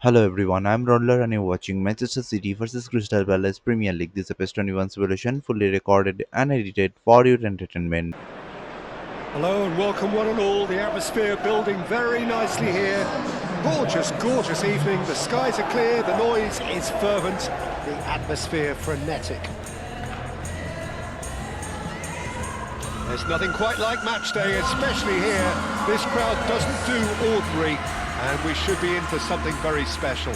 Hello everyone, I'm Raundler and you're watching Manchester City vs Crystal Palace Premier League. This episode 21 simulation fully recorded and edited for your entertainment. Hello and welcome one and all. The atmosphere building very nicely here. Gorgeous, gorgeous evening. The skies are clear, the noise is fervent, the atmosphere frenetic. There's nothing quite like match day, especially here. This crowd doesn't do ordinary, and we should be in for something very special.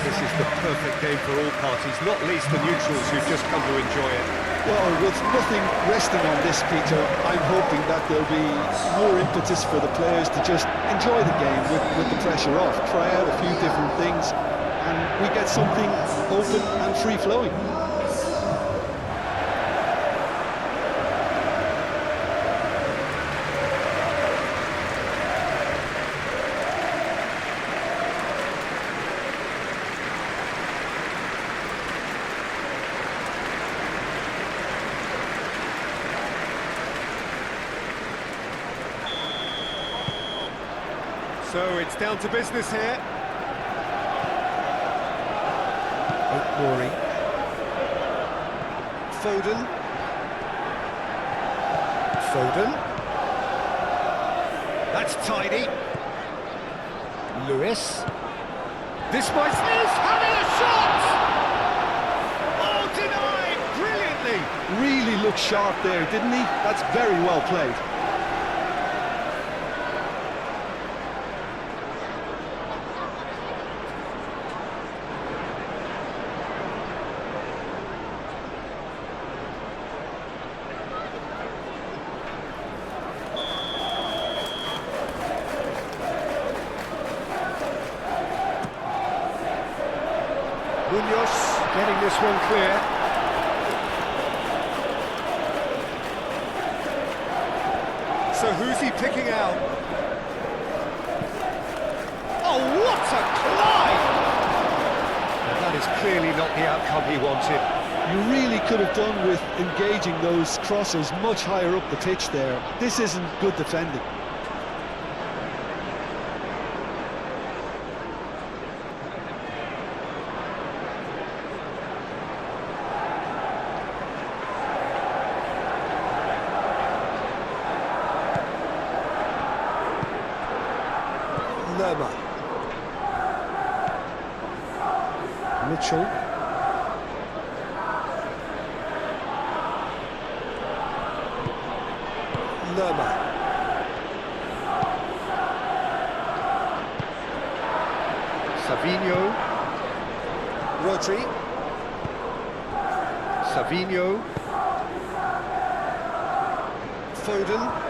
This is the perfect game for all parties, not least the neutrals who've just come to enjoy it. Well, with nothing resting on this, Peter, I'm hoping that there'll be more impetus for the players to just enjoy the game with the pressure off, try out a few different things, and we get something open and free-flowing. So it's down to business here. Rory. Foden. Foden. That's tidy. Lewis. This might is having a shot! Oh, denied brilliantly! Really looked sharp there, didn't he? That's very well played. Munoz getting this one clear. So who's he picking out? Oh, what a climb! And that is clearly not the outcome he wanted. You really could have done with engaging those crossers much higher up the pitch there. This isn't good defending. Lerma. Mitchell. Lerma. Savinho. Rodri. Savinho. Foden.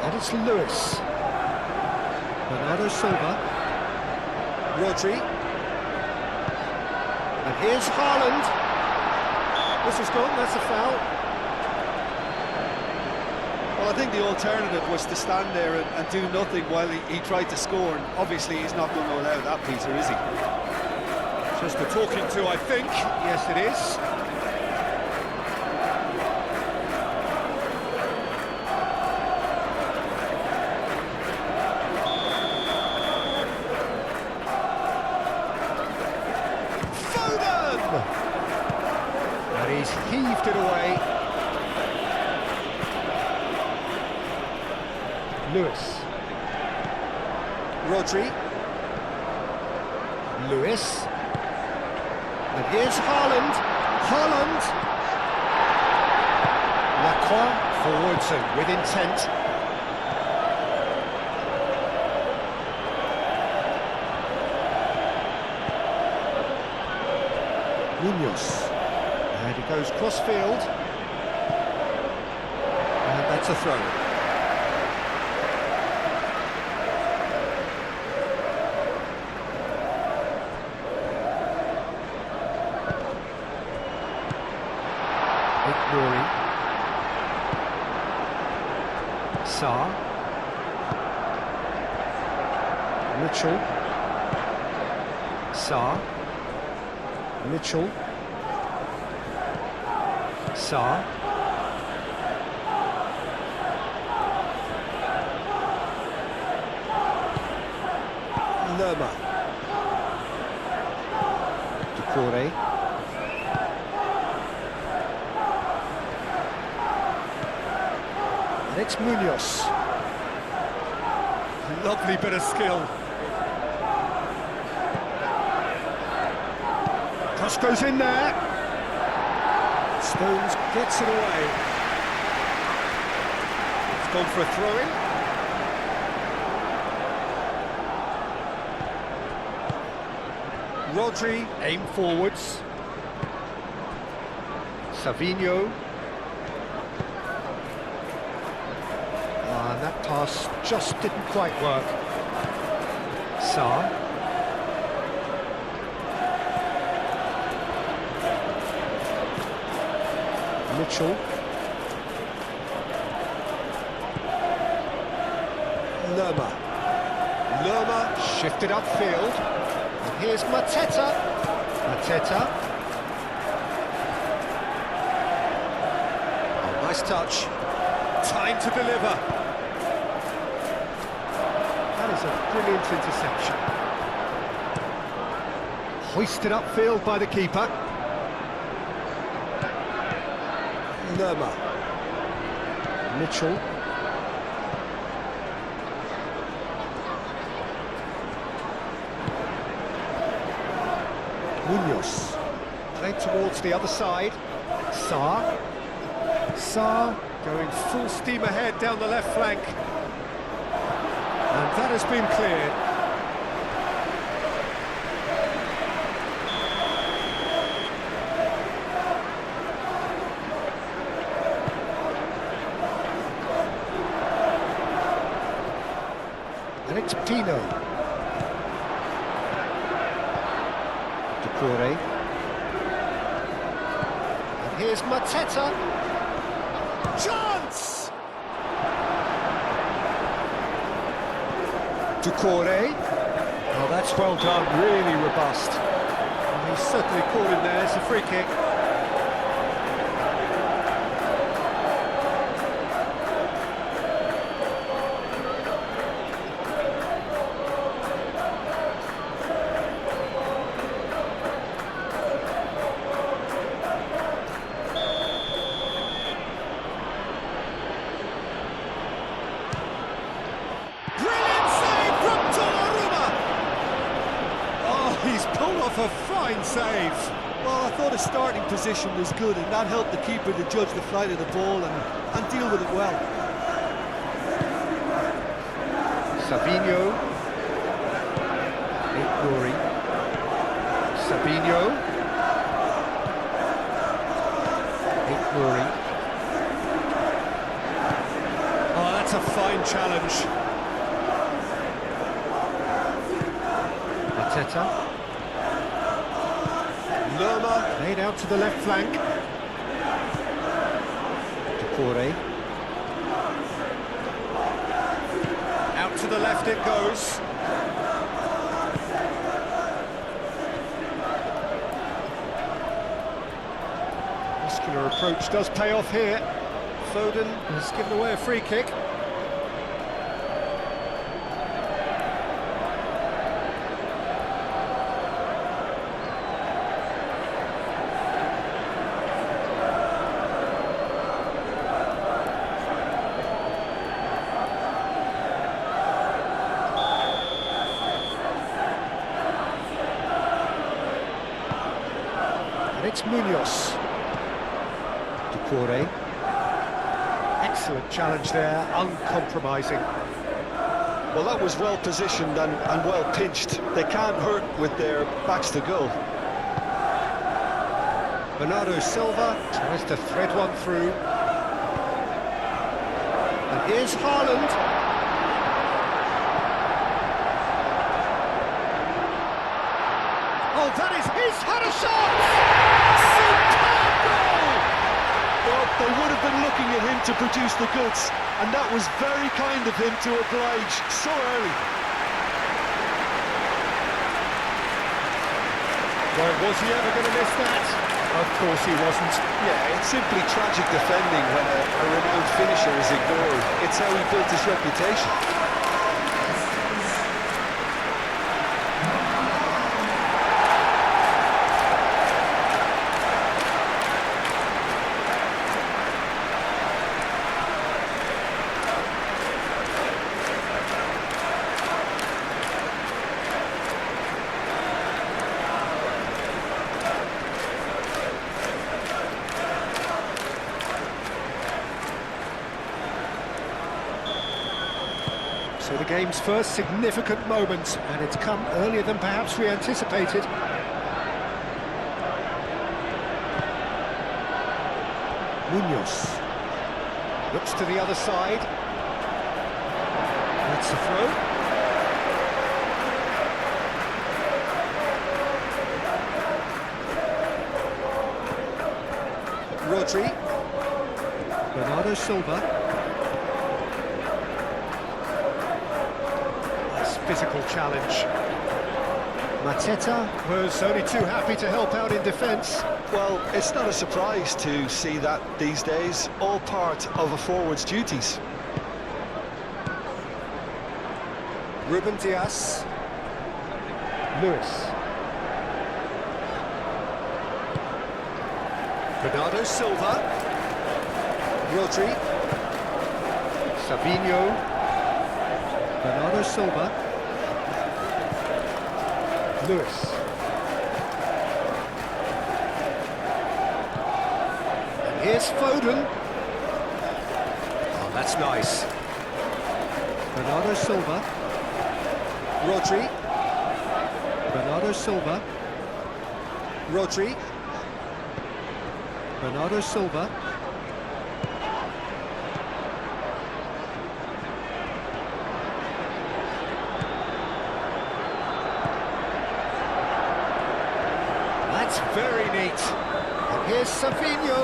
And it's Lewis. Bernardo Silva. Rodri. And here's Haaland. This is gone, that's a foul. Well, I think the alternative was to stand there and do nothing while he tried to score, and obviously he's not going to allow that, Peter, is he? Just a talking to, I think. Yes, it is. And he's heaved it away. Lewis. Rodri. Lewis. And here's Haaland. Haaland. Lacroix forwards and with intent. Munoz. And he goes cross-field. And that's a throw. Nouri. Sarr. Mitchell. Sarr. Mitchell. Sarr. Lerma. Doucouré. And it's Munoz. Lovely bit of skill. Cross goes in there. Stones gets it away. It's gone for a throw-in. Rodri, aim forwards. Savinho. And that pass just didn't quite work. Sarr. Mitchell. Lerma. Lerma shifted upfield. And here's Mateta. Mateta. Oh, nice touch. Time to deliver. That is a brilliant interception. Hoisted upfield by the keeper. Lerma. Mitchell. Munoz. Played towards the other side. Sarr. Sarr going full steam ahead down the left flank. And that has been cleared. And it's Pino. Doucouré. And here's Mateta. Chance! Doucouré. Oh, that's well done, really robust. And he's certainly caught him there, it's a free kick. He's pulled off a fine save. Well, I thought his starting position was good, and that helped the keeper to judge the flight of the ball and deal with it well. Savinho. Nouri. Savinho. Nouri. Oh, that's a fine challenge. Mateta. Lerma laid out to the left flank. Doucouré. Out to the left it goes. Muscular approach does pay off here. Foden has given away a free kick. And it's Munoz. Doucouré. Excellent challenge there, uncompromising. Well, that was well positioned and well pinched. They can't hurt with their backs to goal. Bernardo Silva tries to thread one through. And here's Haaland. Oh, that is, he's had a shot! Superb goal! Well, They would have been looking at him to produce the goods, and that was very kind of him to oblige so early. Well, was he ever going to miss that? Of course he wasn't. Yeah, it's simply tragic defending when a renowned finisher is ignored. It's how he built his reputation. So the game's first significant moment, and it's come earlier than perhaps we anticipated. Munoz looks to the other side. That's the throw. Rodri. Bernardo Silva. Physical challenge. Mateta was only too happy to help out in defence. Well, it's not a surprise to see that these days, all part of a forward's duties. Ruben Dias. Lewis. Bernardo Silva. Rodri. Savinho. Bernardo Silva. Lewis. And here's Foden. Oh, that's nice. Bernardo Silva. Rodri. Bernardo Silva. Rodri. Bernardo Silva. Very neat. And here's Savinho.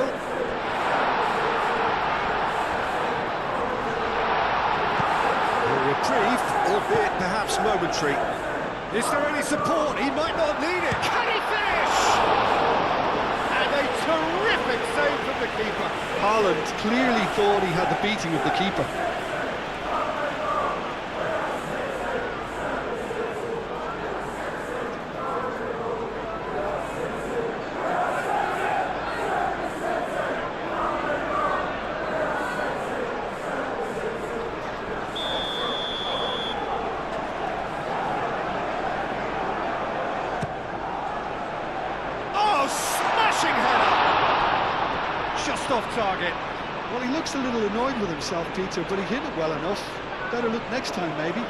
A reprieve, albeit perhaps momentary. Is there any support? He might not need it. Can he finish? And a terrific save from the keeper. Haaland clearly thought he had the beating of the keeper. Just off target. Well, he looks a little annoyed with himself, Peter, but he hit it well enough. Better look next time, maybe.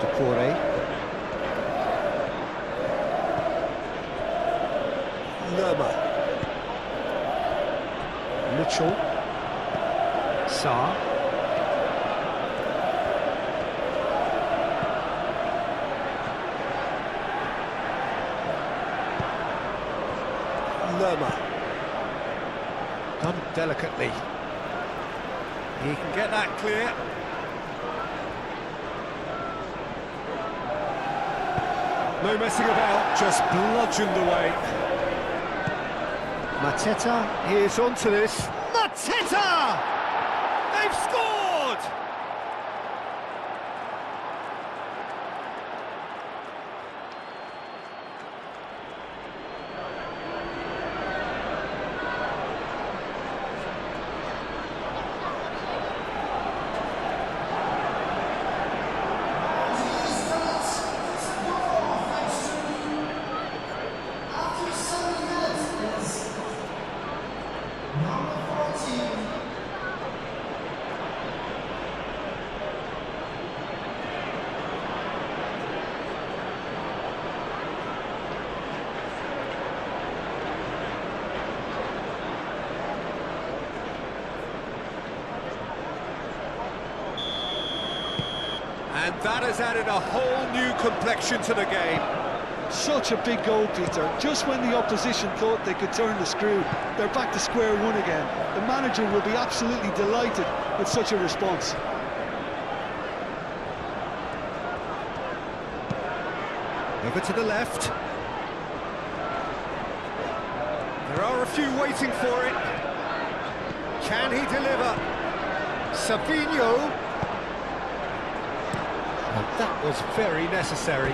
Decore. Lerma. Mitchell. Sarr. Lerma. Done delicately. He can get that clear. No messing about, just bludgeoned away. Mateta is onto this. Mateta! They've scored! And that has added a whole new complexion to the game. Such a big goal, Peter. Just when the opposition thought they could turn the screw, they're back to square one again. The manager will be absolutely delighted with such a response. Over to the left. There are a few waiting for it. Can he deliver? Savinho. And that was very necessary.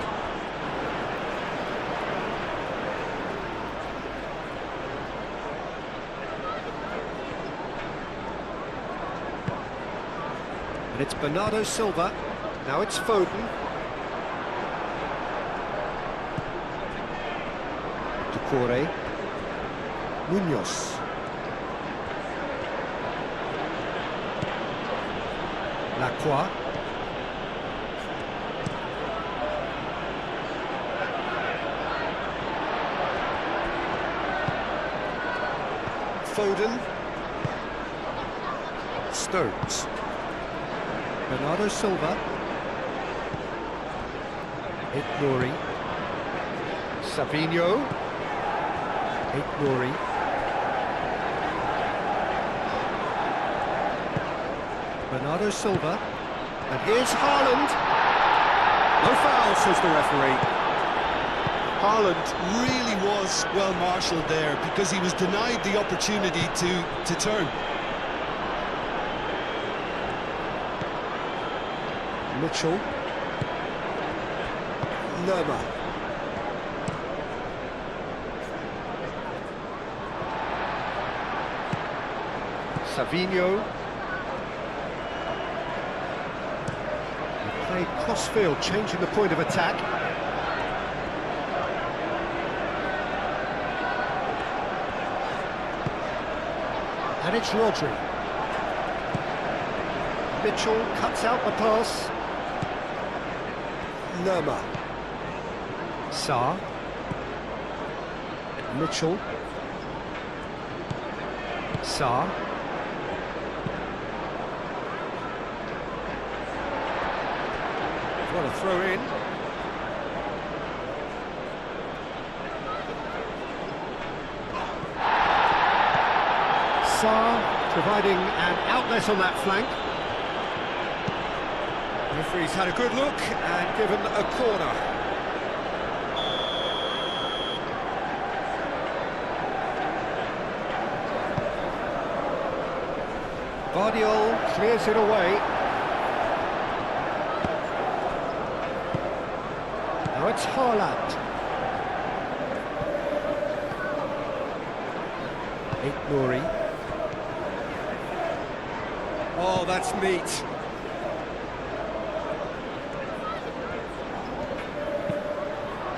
And it's Bernardo Silva. Now it's Foden. Decore. Munoz. Lacroix. Foden. Stones. Bernardo Silva. Ignori. Savinho. Ignori. Bernardo Silva. And here's Haaland. No foul, says the referee. Haaland really was well marshalled there because he was denied the opportunity to turn. Mitchell. Lerma. Savinho. They play cross-field, changing the point of attack. And it's Rodri. Mitchell cuts out the pass. Lerma. Sarr. Mitchell. Sarr. What a throw in. Sarr providing an outlet on that flank. The referee's had a good look and given a corner. Guardiola clears it away. Now it's Haaland. Ignori. Oh, that's neat.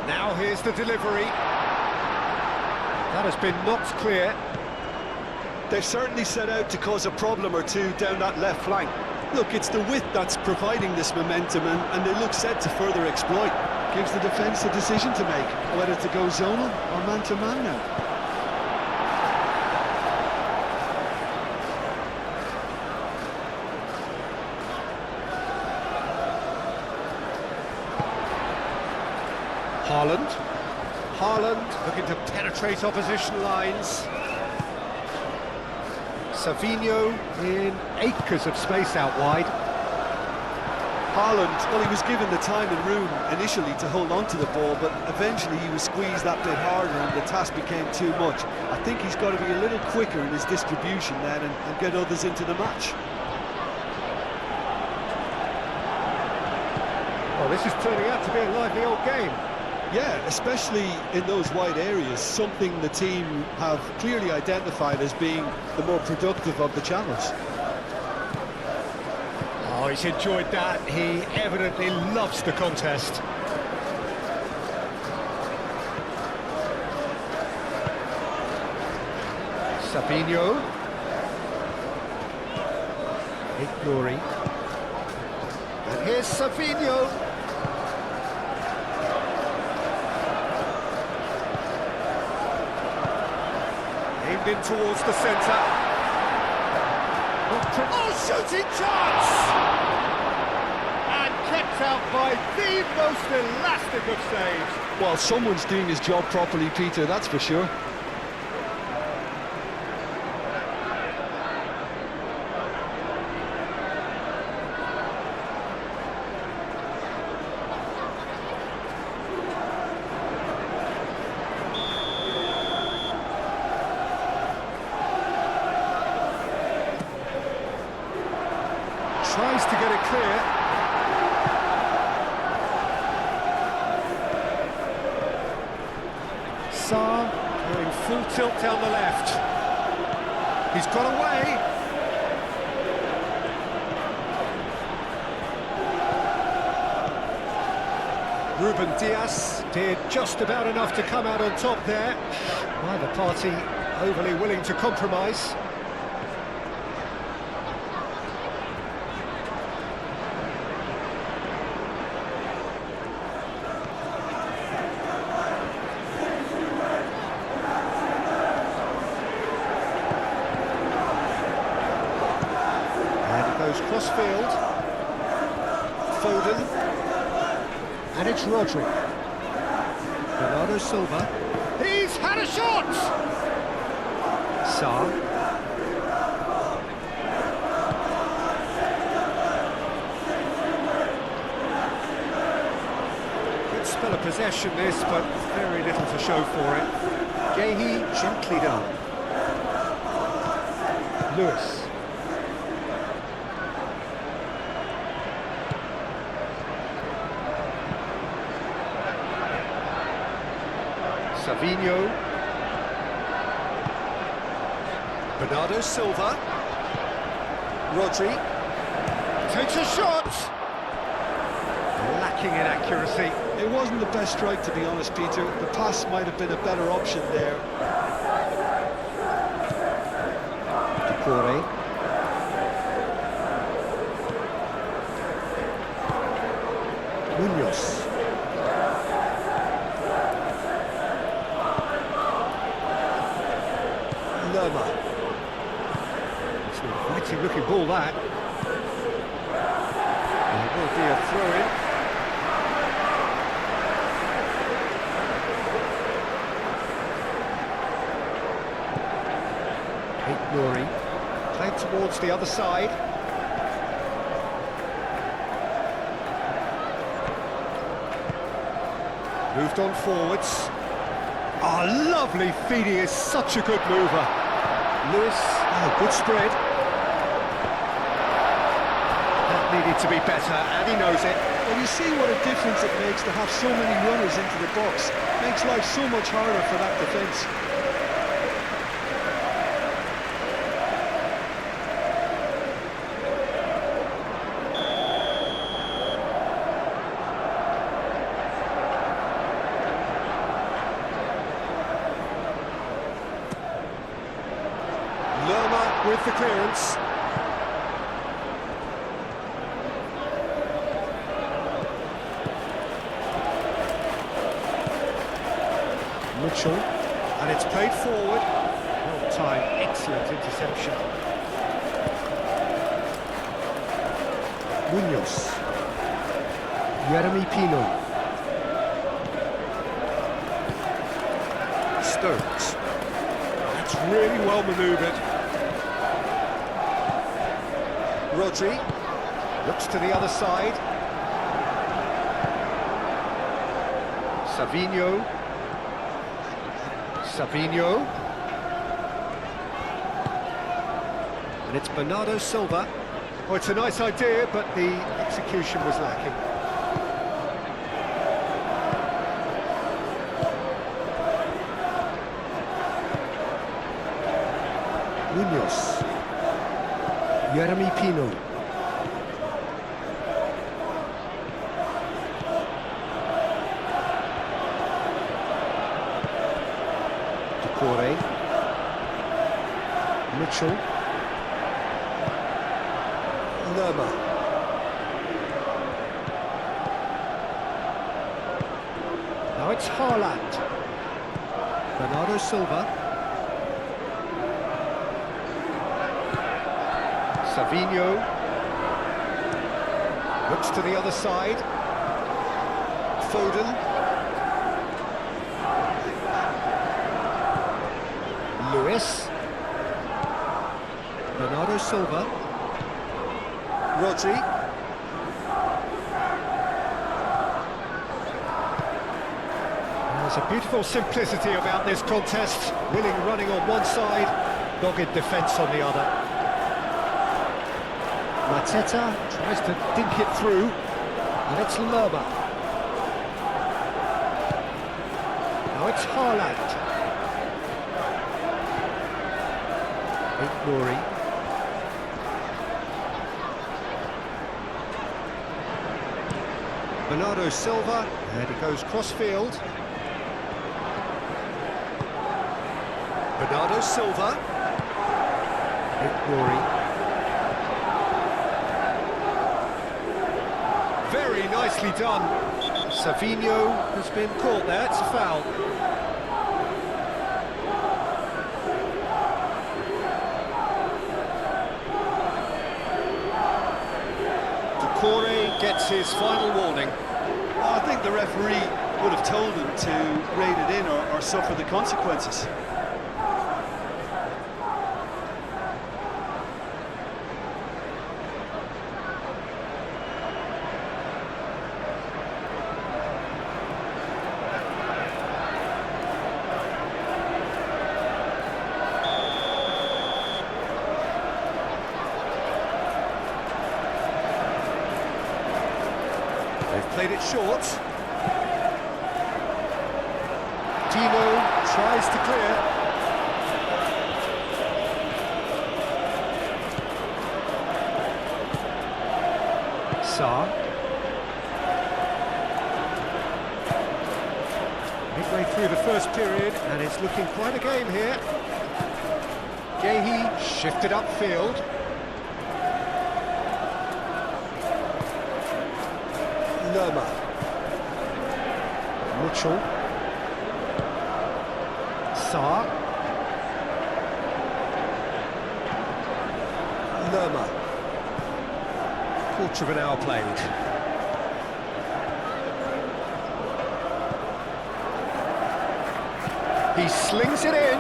Now here's the delivery. That has been knocked clear. They've certainly set out to cause a problem or two down that left flank. Look, it's the width that's providing this momentum, and they look set to further exploit. Gives the defence a decision to make, whether to go zonal or man-to-man now. Haaland Looking to penetrate opposition lines. Savinho in acres of space out wide. Haaland, well, he was given the time and room initially to hold on to the ball, but eventually he was squeezed that bit harder and the task became too much. I think he's got to be a little quicker in his distribution then and get others into the match. Well, this is turning out to be a lively old game. Yeah, especially in those wide areas, something the team have clearly identified as being the more productive of the channels. Oh, he's enjoyed that. He evidently loves the contest. Savinho. Ignori. And here's Savinho. Aimed in towards the centre. Oh, shooting chance! And kept out by the most elastic of saves. Well, someone's doing his job properly, Peter, that's for sure. Tries to get it clear. Sarr going full tilt down the left. He's got away. Ruben Dias did just about enough to come out on top there. Neither party overly willing to compromise. Goes cross-field, Foden, and it's Rodri. Bernardo Silva, he's had a shot! Sarr. Good spell of possession this, but very little to show for it. Gehi gently done. Lewis. Savinho, Bernardo Silva, Rodri, takes a shot, lacking in accuracy. It wasn't the best strike, to be honest, Peter. The pass might have been a better option there. Decore. Munoz. It's an inviting looking ball, that. And it will be a throw-in. Nuri played towards the other side. Moved on forwards. Oh, lovely feed, he is such a good mover. Lewis, oh, good spread. That needed to be better, and he knows it. Well, you see what a difference it makes to have so many runners into the box. Makes life so much harder for that defence. With the clearance. Mitchell, and it's played forward. Well timed, excellent interception. Munoz. Jeremy Pino. Stokes. That's really well manoeuvred. Rodri looks to the other side. Savinho. And it's Bernardo Silva. Oh, it's a nice idea, but the execution was lacking. Munoz. Jeremy Pino. Decore. Mitchell. Lerma. Now it's Haaland. Bernardo Silva. Savinho looks to the other side. Foden. Lewis. Bernardo Silva. Rodri. There's a beautiful simplicity about this contest. Willing running on one side, dogged defence on the other. Mateta tries to dink it through, and it's Lerma. Now it's Haaland. Nouri. Bernardo Silva, and he goes cross-field. Bernardo Silva. Nouri. Very nicely done. Savinho has been caught there, it's a foul. Corey gets his final warning. Well, I think the referee would have told him to rate it in or suffer the consequences. They've played it short. Tino tries to clear. Sarr. Midway through the first period, and it's looking quite a game here. Gehi shifted upfield. Lerma. Mitchell. Sarr. Lerma. Quarter of an hour played. He slings it in.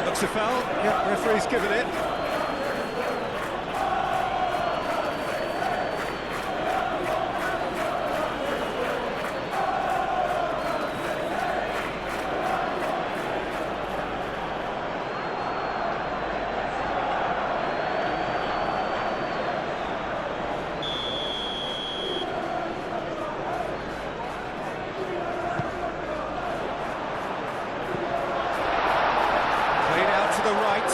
Looks a foul. Yep, referee's given it. To the right.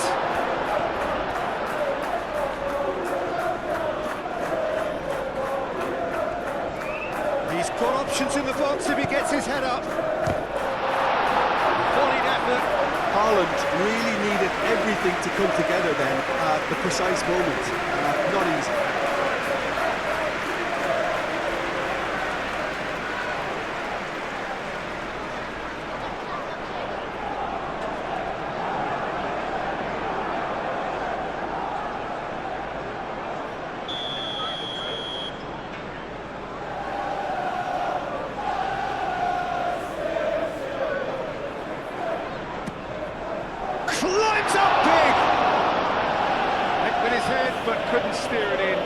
He's got options in the box if he gets his head up. Volleyed effort. Haaland really needed everything to come together then at the precise moment. Not easy. Climbs up big! Hit with his head, but couldn't steer it in.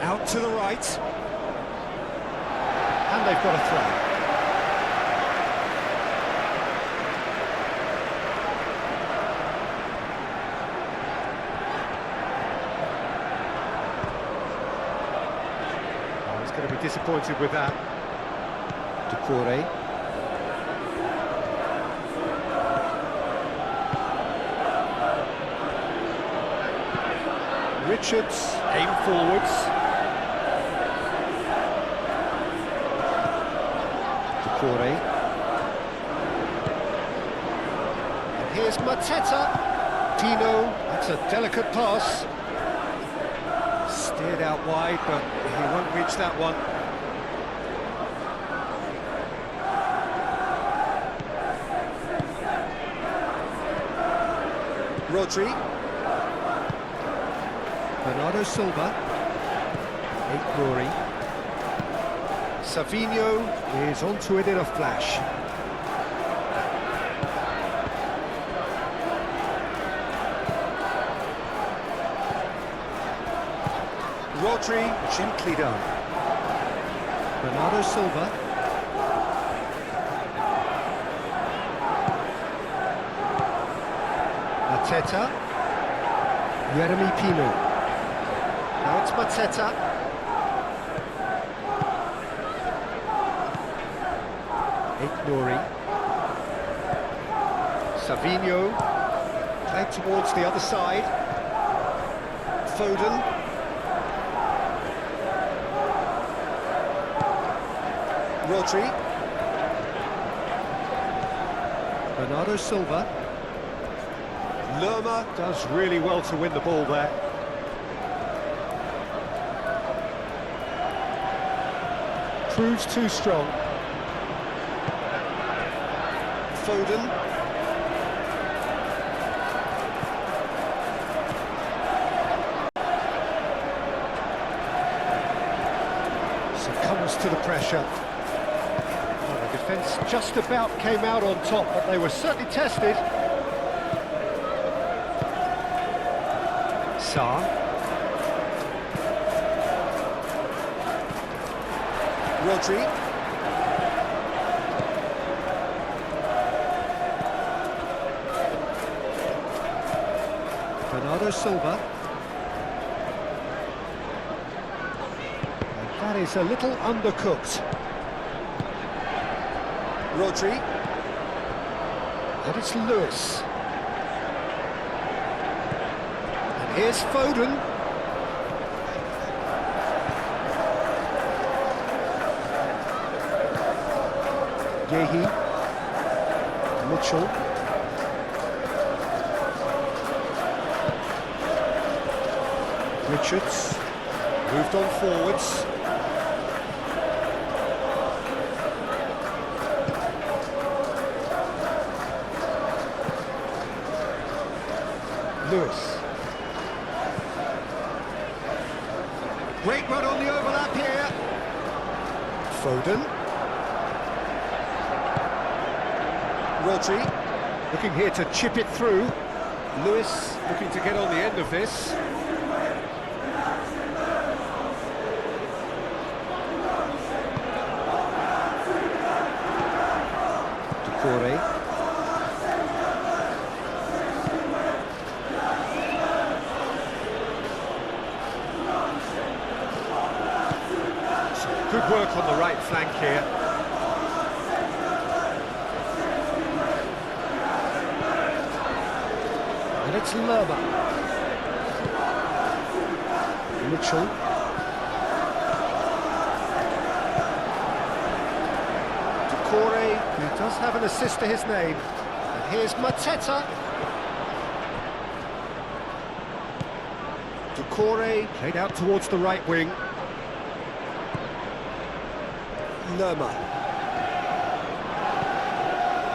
Out to the right. And they've got a throw. Going to be disappointed with that. Decore. Richards aim forwards. Decore. And here's Mateta. Tino, that's a delicate pass. Steered out wide, but he won't reach that one. Rodri. Bernardo Silva. Rory. Savinho is onto it in a flash. Rodri, gently done. Bernardo Silva. Mateta. Jeremy Pino. Now it's Mateta. Rory. Savinho. Played towards the other side. Foden. Rodri. Bernardo Silva. Lerma does really well to win the ball there. Proves too strong. Foden. Succumbs to the pressure. Well, the defence just about came out on top, but they were certainly tested. Sarr. Rodri. Bernardo Silva. And that is a little undercooked. Rodri. And it's Lewis. And here's Foden. Yehi. Mitchell. Richards. Moved on forwards. Lewis. Great run on the overlap here. Foden. Rodri. Looking here to chip it through. Lewis looking to get on the end of this. Good work on the right flank here. And it's Lerma. Mitchell. Decore, who does have an assist to his name. And here's Mateta. Decore played out towards the right wing. Lerma.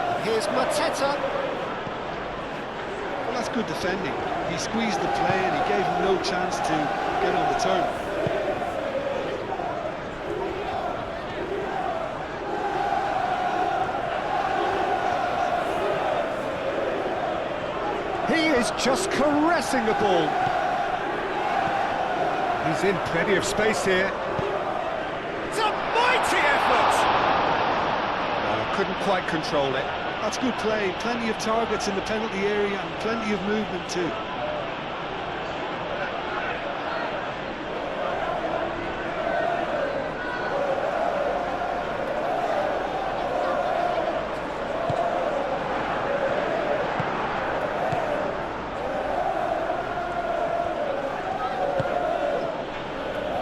And here's Mateta. Well, that's good defending. He squeezed the play and he gave him no chance to get on the turn. He is just caressing the ball. He's in plenty of space here. It's a mighty effort! Couldn't quite control it. That's good play. Plenty of targets in the penalty area and plenty of movement too.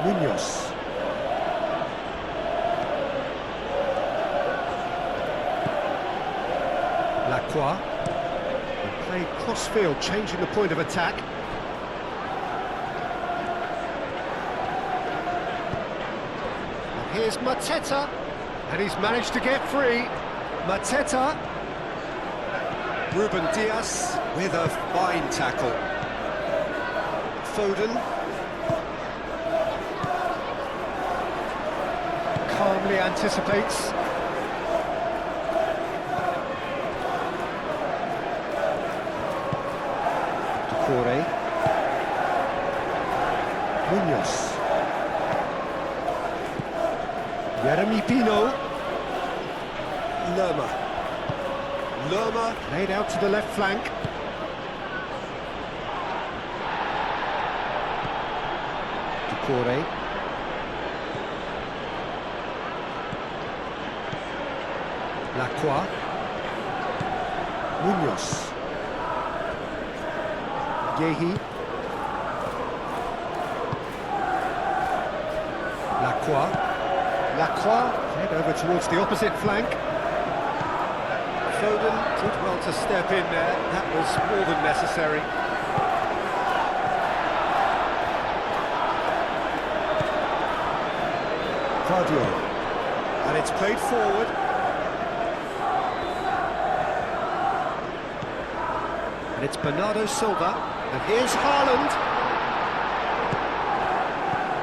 Munoz. Lacroix. And played cross-field, changing the point of attack. And here's Mateta. And he's managed to get free. Mateta. Ruben Dias with a fine tackle. Foden calmly anticipates. Corey Munoz, Jeremy Pino, Lerma laid out to the left flank. Corey, Lacroix, Munoz, Yehi, Lacroix, head over towards the opposite flank. Foden did well to step in there, that was more than necessary. Cardio, and it's played forward. And it's Bernardo Silva, and here's Haaland.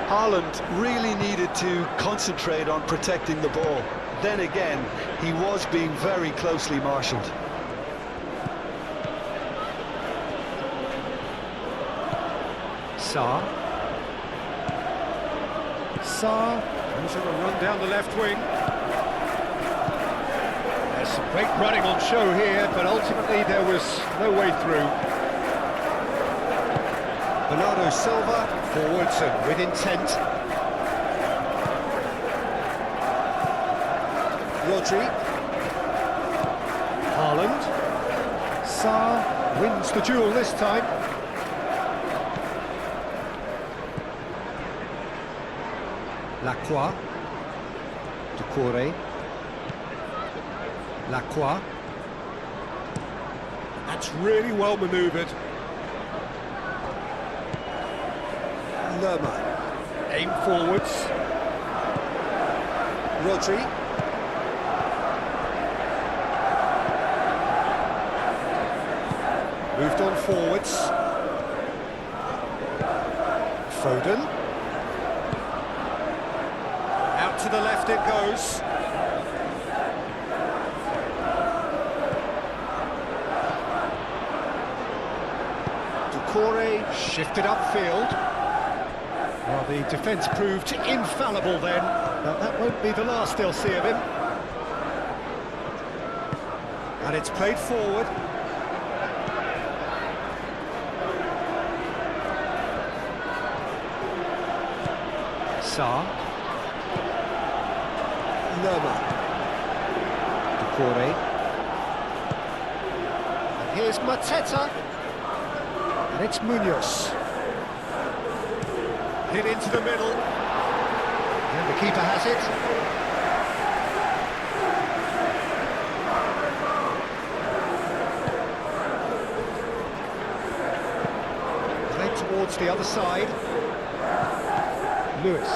Haaland really needed to concentrate on protecting the ball. Then again, he was being very closely marshalled. Sarr comes on a run down the left wing. There's some great running on show here, but ultimately there was no way through. Bernardo Silva forwards and with intent. Rodri, Haaland, Sarr wins the duel this time. Lacroix, Doucouré, Lacroix. That's really well manoeuvred. Lerma, aim forwards. Rodri. Moved on forwards. Foden. Out to the left it goes. Doucouré shifted upfield. Well, the defence proved infallible then, but that won't be the last they'll see of him. And it's played forward. Sarr, Lerma, Doucouré, and here's Mateta, and it's Munoz. Hit into the middle, and the keeper has it. Played towards the other side. Lewis.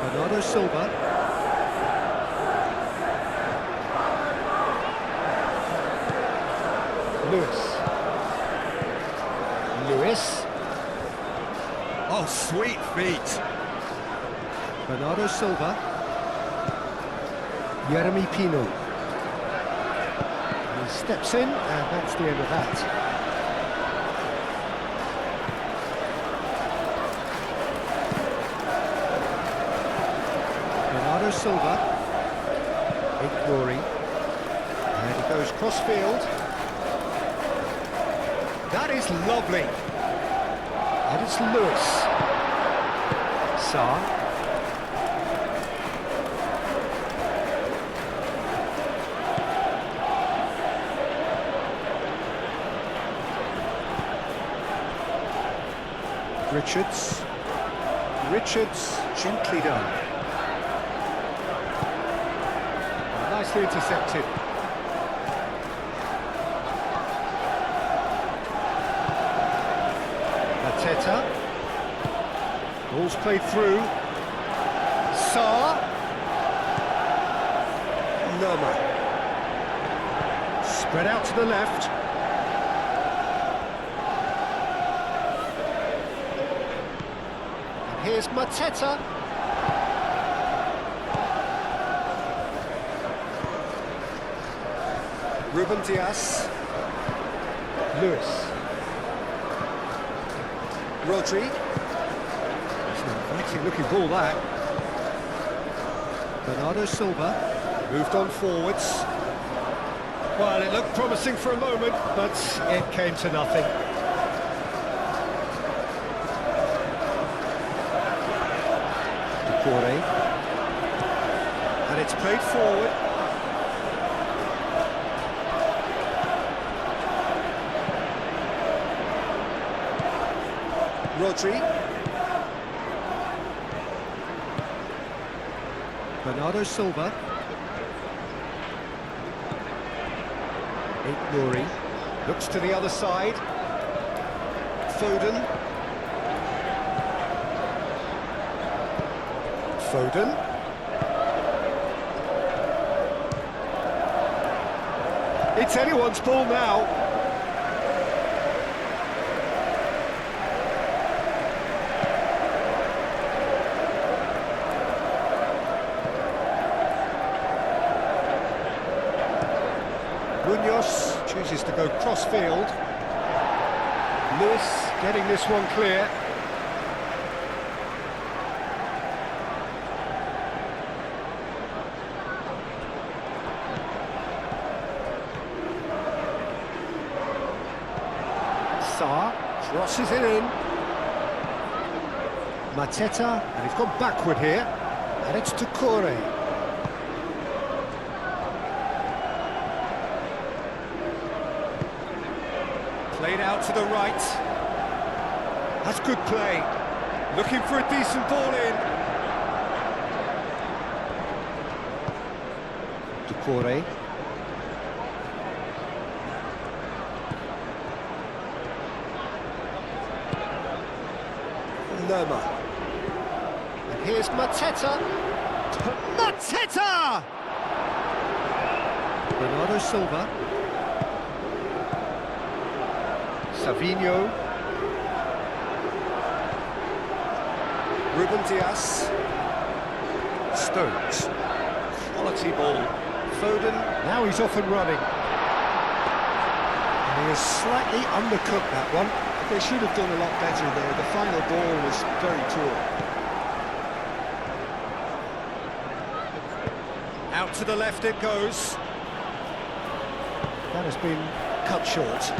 Bernardo Silva. Lewis. Oh, sweet feet. Bernardo Silva. Jeremy Pino. He steps in, and that's the end of that. Bernardo Silva. Big glory. And he goes cross-field. That is lovely. And it's Lewis. Sarr. Richards, gently done. Nicely intercepted. Mateta. Ball's played through. Saar. Lerma. Spread out to the left. And here's Mateta. Ruben Dias. Lewis. Rodri. It's an inviting looking ball, that. Bernardo Silva moved on forwards. Well, it looked promising for a moment, but it came to nothing. Ducouré. And it's played forward. Rodri. Bernardo Silva. Nouri looks to the other side. Foden. Foden. It's anyone's ball now. Munoz chooses to go cross-field. Lewis getting this one clear. Saar crosses it in. Mateta, and he's gone backward here. And it's Ducouré. Played out to the right. That's good play. Looking for a decent ball in. Ducouré. Lerma. And here's Mateta. Mateta! Bernardo Silva. Savinho. Ruben Dias. Stones. Quality ball. Foden. Now he's off and running. And he has slightly undercooked that one. They should have done a lot better there. The final ball was very poor. Out to the left it goes. That has been cut short.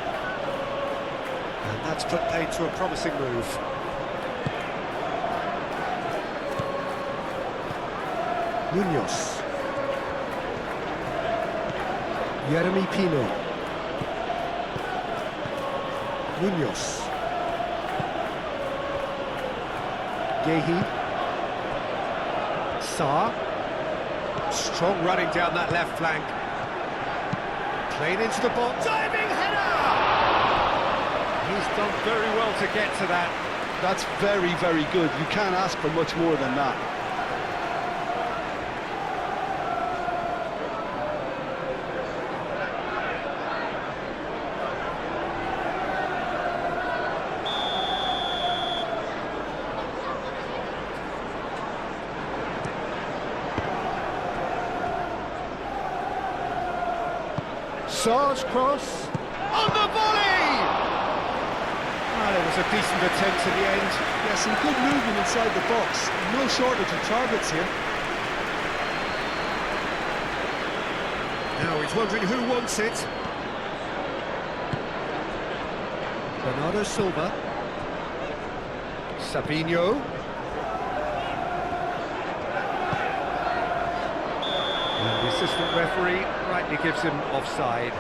And that's put paid to a promising move. Munoz. Jeremy Pino. Munoz. Gehi. Saar. Strong running down that left flank. Played into the box. Diving header! He's done very well to get to that. That's very, very good. You can't ask for much more than that. Saar's cross. On the volley! Well, it was a decent attempt at the end. Yeah, some good movement inside the box. No shortage of targets here. Now he's wondering who wants it. Bernardo Silva. Savinho. And the assistant referee rightly gives him offside.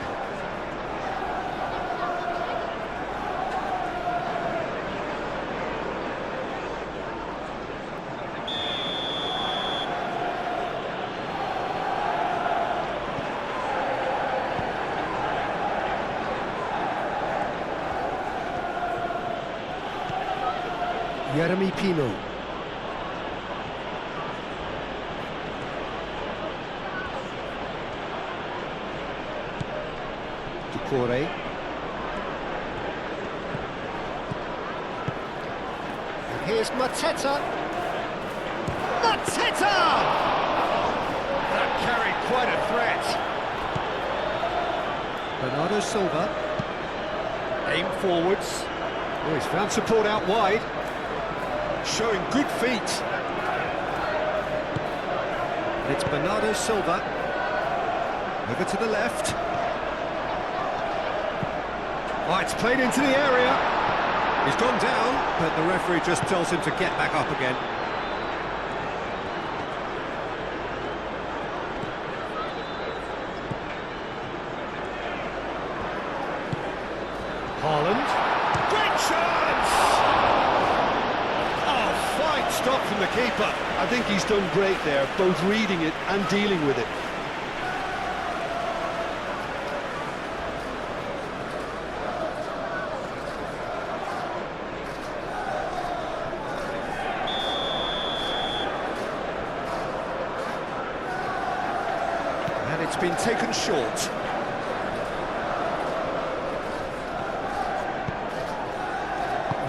Jeremy Pino. Doucouré. And here's Mateta. Mateta! That carried quite a threat. Bernardo Silva. Aim forwards. Oh, he's found support out wide. Showing good feet. And it's Bernardo Silva. Over to the left. Oh, it's played into the area. He's gone down, but the referee just tells him to get back up again. Haaland. Great chance! Oh, fine stop from the keeper. I think he's done great there, both reading it and dealing with it. And it's been taken short.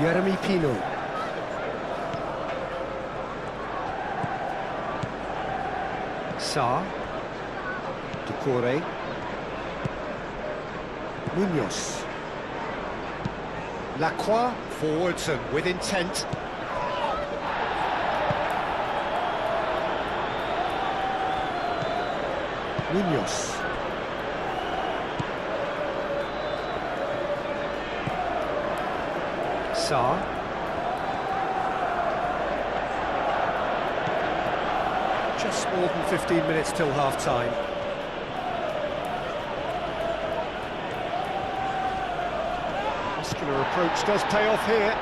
Jeremy Pino. Sarr. Doucouré. Munoz. Lacroix forwards and with intent. Munoz. Sarr. Just more than 15 minutes till half-time. Muscular approach does pay off here.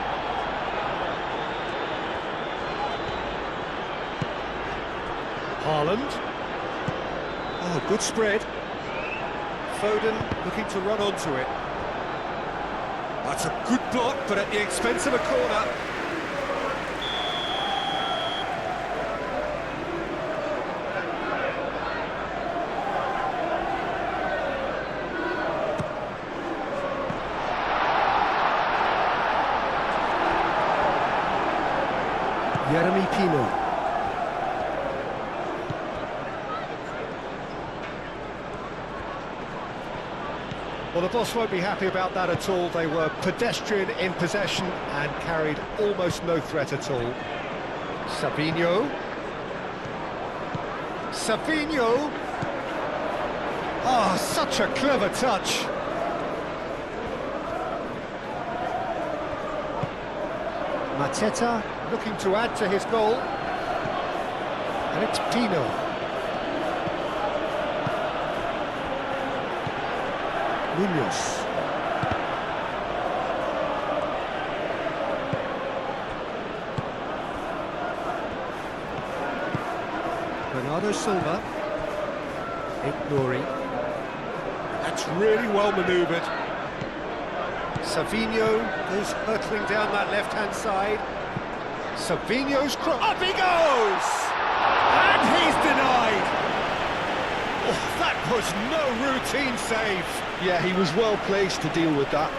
Haaland. Oh, good spread. Foden looking to run onto it. That's a good block, but at the expense of a corner. Jeremy Pino. Well, the boss won't be happy about that at all. They were pedestrian in possession and carried almost no threat at all. Savinho. Savinho! Ah, such a clever touch. Mateta looking to add to his goal. And it's Pino. Munoz. Bernardo Silva. Ignori. That's really well manoeuvred. Savinho goes hurtling down that left-hand side. Savinho's cross. Up he goes! And he's denied! Oh, that was no routine save. Yeah, he was well placed to deal with that.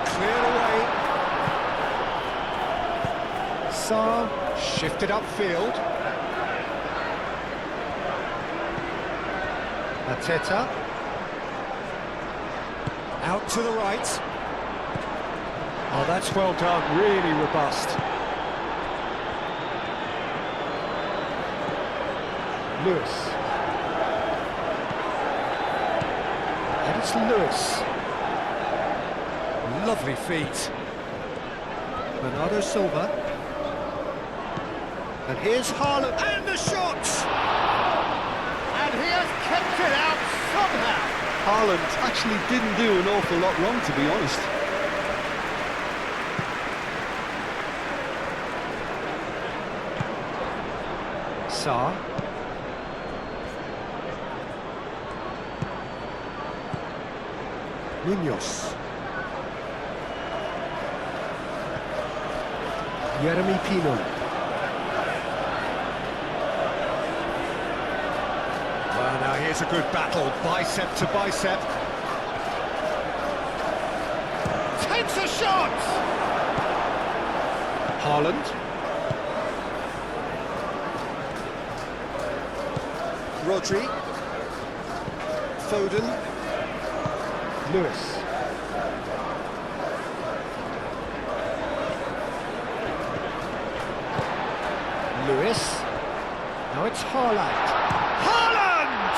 Cleared away. Sarr shifted upfield. Mateta. Out to the right. Oh, that's well done, really robust. Lewis. And it's Lewis. Lovely feet. Bernardo Silva. And here's Haaland. And the shot! And he has kept it out somehow. Haaland actually didn't do an awful lot wrong, to be honest. Sarr. Munoz. Jeremy Pino. Well, now here's a good battle, bicep to bicep. Takes a shot! Haaland. Rodri. Foden. Lewis. Lewis. Now it's Haaland. Haaland!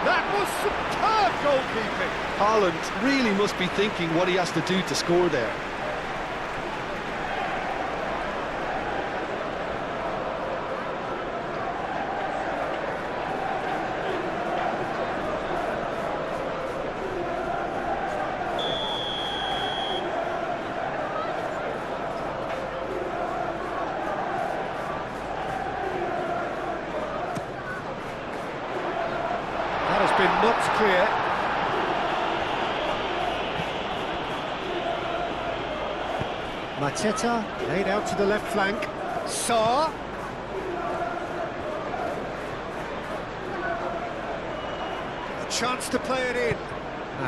That was superb goalkeeping. Haaland really must be thinking what he has to do to score there. That has been knocked clear. Mateta laid out to the left flank. Sarr. A chance to play it in.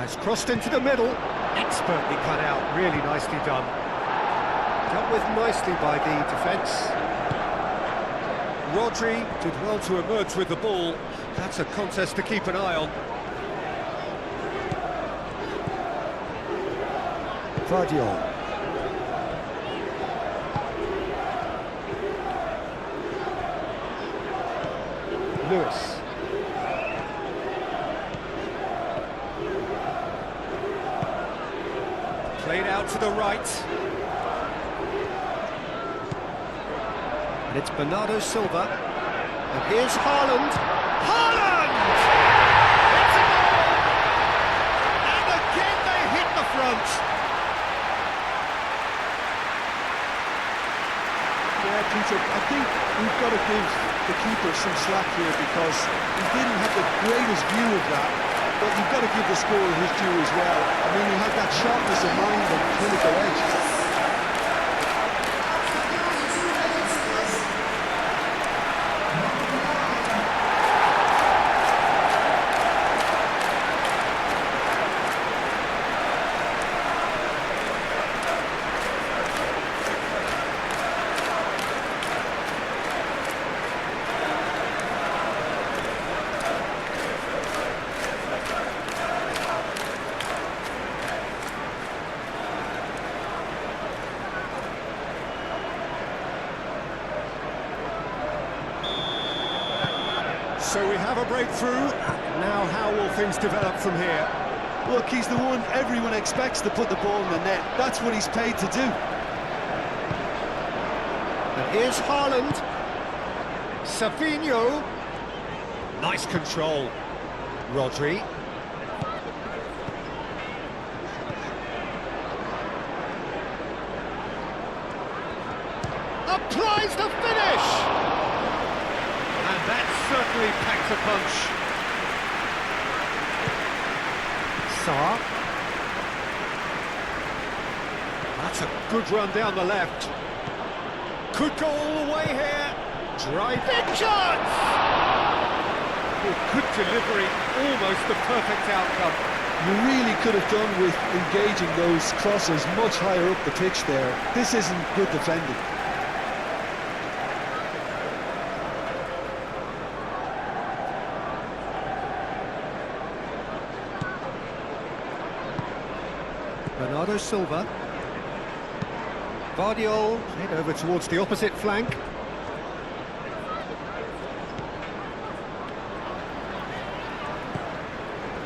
It's crossed into the middle. Expertly cut out, really nicely done. Dealt with nicely by the defence. Rodri did well to emerge with the ball. That's a contest to keep an eye on. Vardiol. Lewis. Played out to the right. And it's Bernardo Silva. And here's Haaland. Haaland! It's a goal! And again they hit the front. Yeah, Peter, I think we've got to give the keeper some slack here because he didn't have the greatest view of that, but you've got to give the scorer his due as well. I mean, he had that sharpness of mind and clinical edge. So we have a breakthrough. Now how will things develop from here? Look, he's the one everyone expects to put the ball in the net. That's what he's paid to do. And here's Haaland. Savinho. Nice control. Rodri. Applies the finish! And that certainly packs a punch. Sarr. That's a good run down the left. Could go all the way here. Driving chance! Oh, good delivery, almost the perfect outcome. You really could have done with engaging those crosses much higher up the pitch there. This isn't good defending. Bernardo Silva. Vardiol head over towards the opposite flank.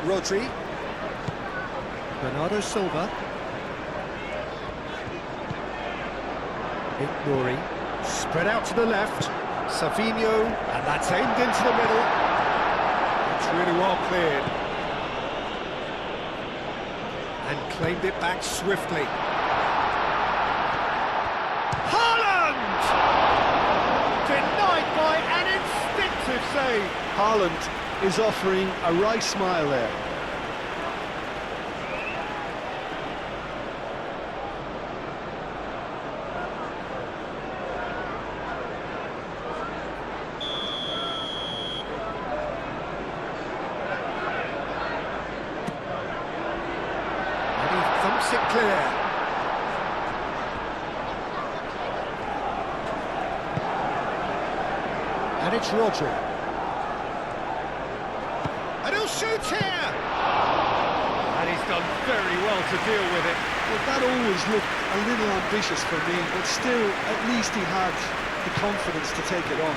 Rodri. Bernardo Silva. Nouri. Spread out to the left. Savinho. And that's aimed into the middle. It's really well cleared. And claimed it back swiftly. Haaland! Denied by an instinctive save. Haaland is offering a right smile there. clear. And it's Rodri. And he'll shoot here! And he's done very well to deal with it. Well, that always looked a little ambitious for me, but still, at least he had the confidence to take it on.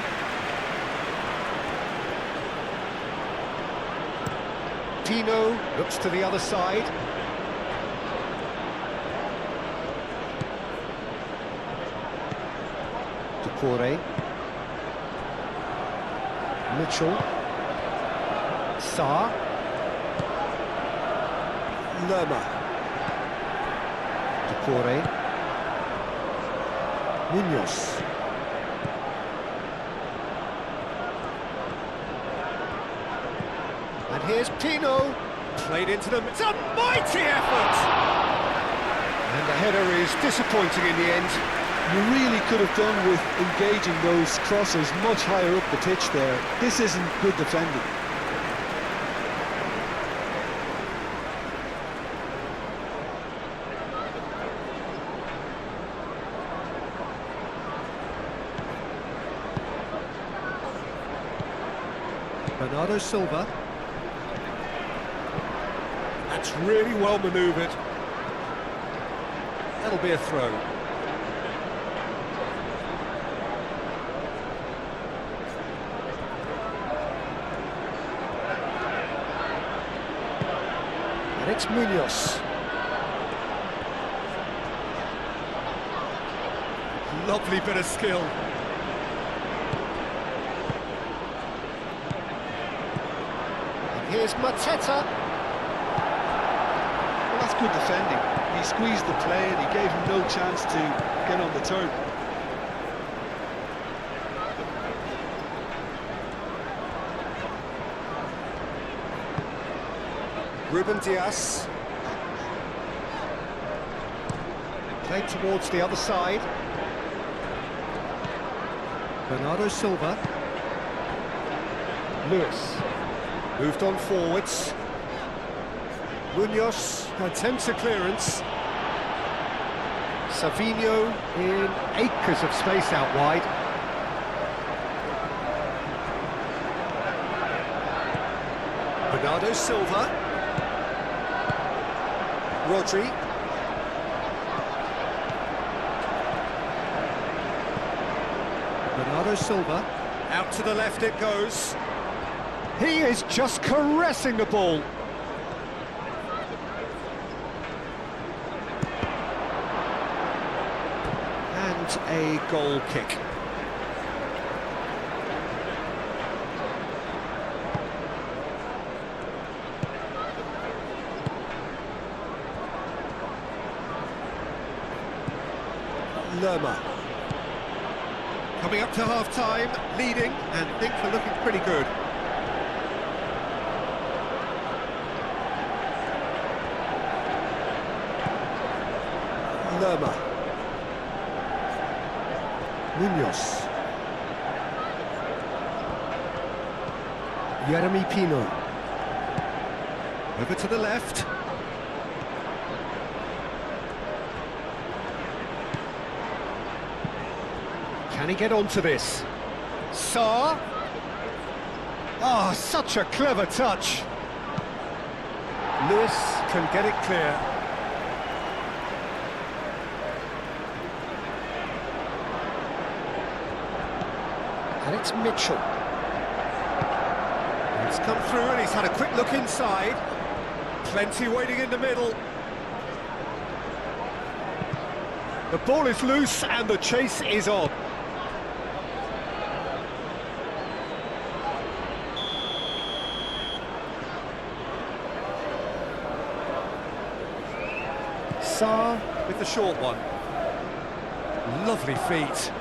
Pino looks to the other side. Decore. Mitchell. Sarr. Lerma. Decore. Munoz. And here's Pino. Played into them. It's a mighty effort! And the header is disappointing in the end. You really could have done with engaging those crossers much higher up the pitch there. This isn't good defending. Bernardo Silva. That's really well manoeuvred. That'll be a throw. And it's Munoz. Lovely bit of skill. Here's Mateta. Well, that's good defending. He squeezed the play and he gave him no chance to get on the turn. Ruben Dias. Played towards the other side. Bernardo Silva. Lewis. Moved on forwards. Munoz attempts a clearance. Savinho in acres of space out wide. Bernardo Silva. Rodri. Bernardo Silva. Out to the left it goes. He is just caressing the ball. And a goal kick. Lerma. Coming up to half-time, leading, and things are looking pretty good. Lerma. Munoz. Jeremy Pino. Over to the left. Can he get onto this? Sarr. Oh, such a clever touch. Lewis can get it clear. And it's Mitchell. It's come through and he's had a quick look inside. Plenty waiting in the middle. The ball is loose and the chase is on. Sarr with the short one. Lovely feet.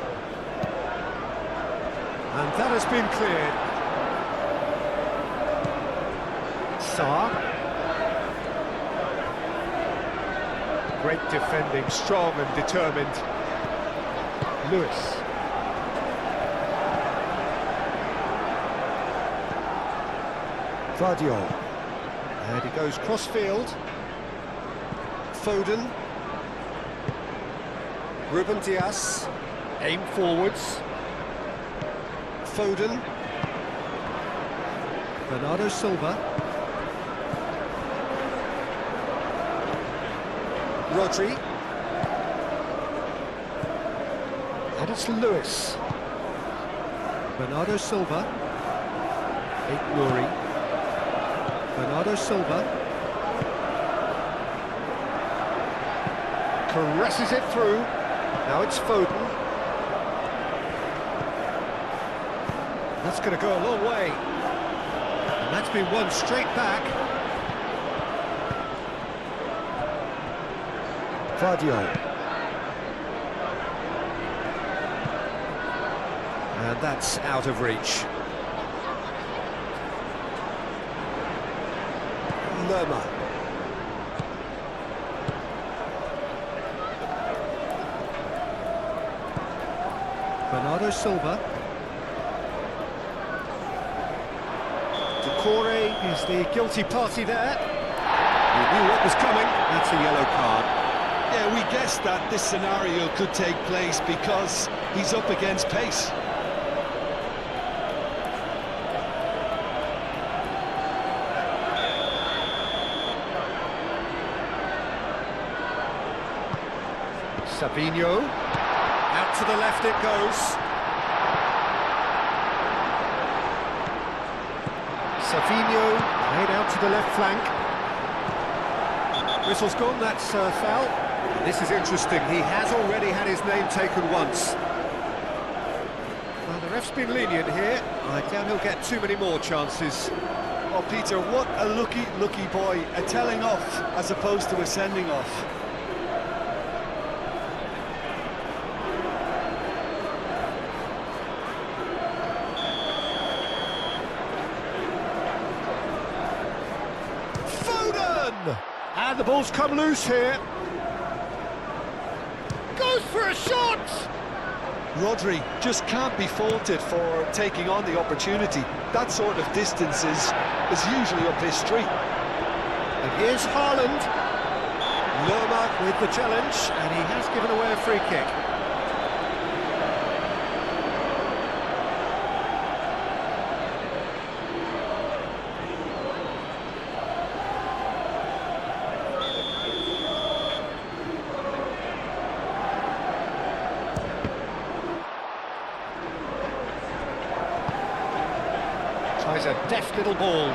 And that has been cleared. Sarr. Great defending, strong and determined. Lewis. Vardiol. And he goes cross-field. Foden. Ruben Dias, aim forwards. Foden. Bernardo Silva. Rodri. And it's Lewis. Bernardo Silva. Nouri. Bernardo Silva. Caresses it through. Now it's Foden. That's going to go a long way. And that's been won straight back. Vardio. And that's out of reach. Lerma. Bernardo Silva. Decore is the guilty party there. He knew what was coming. That's a yellow card. Yeah, we guessed that this scenario could take place because he's up against pace. Savinho, out to the left it goes. Savinho, played out to the left flank. Whistle's gone, that's foul. This is interesting, he has already had his name taken once. Well, the ref's been lenient here. I doubt he'll get too many more chances. Oh, Peter, what a lucky boy. A telling off as opposed to a sending off. And the ball's come loose here. Goes for a shot! Rodri just can't be faulted for taking on the opportunity. That sort of distance is usually up his street. And here's Haaland. Lerma with the challenge, and he has given away a free kick. Tries a deft little ball.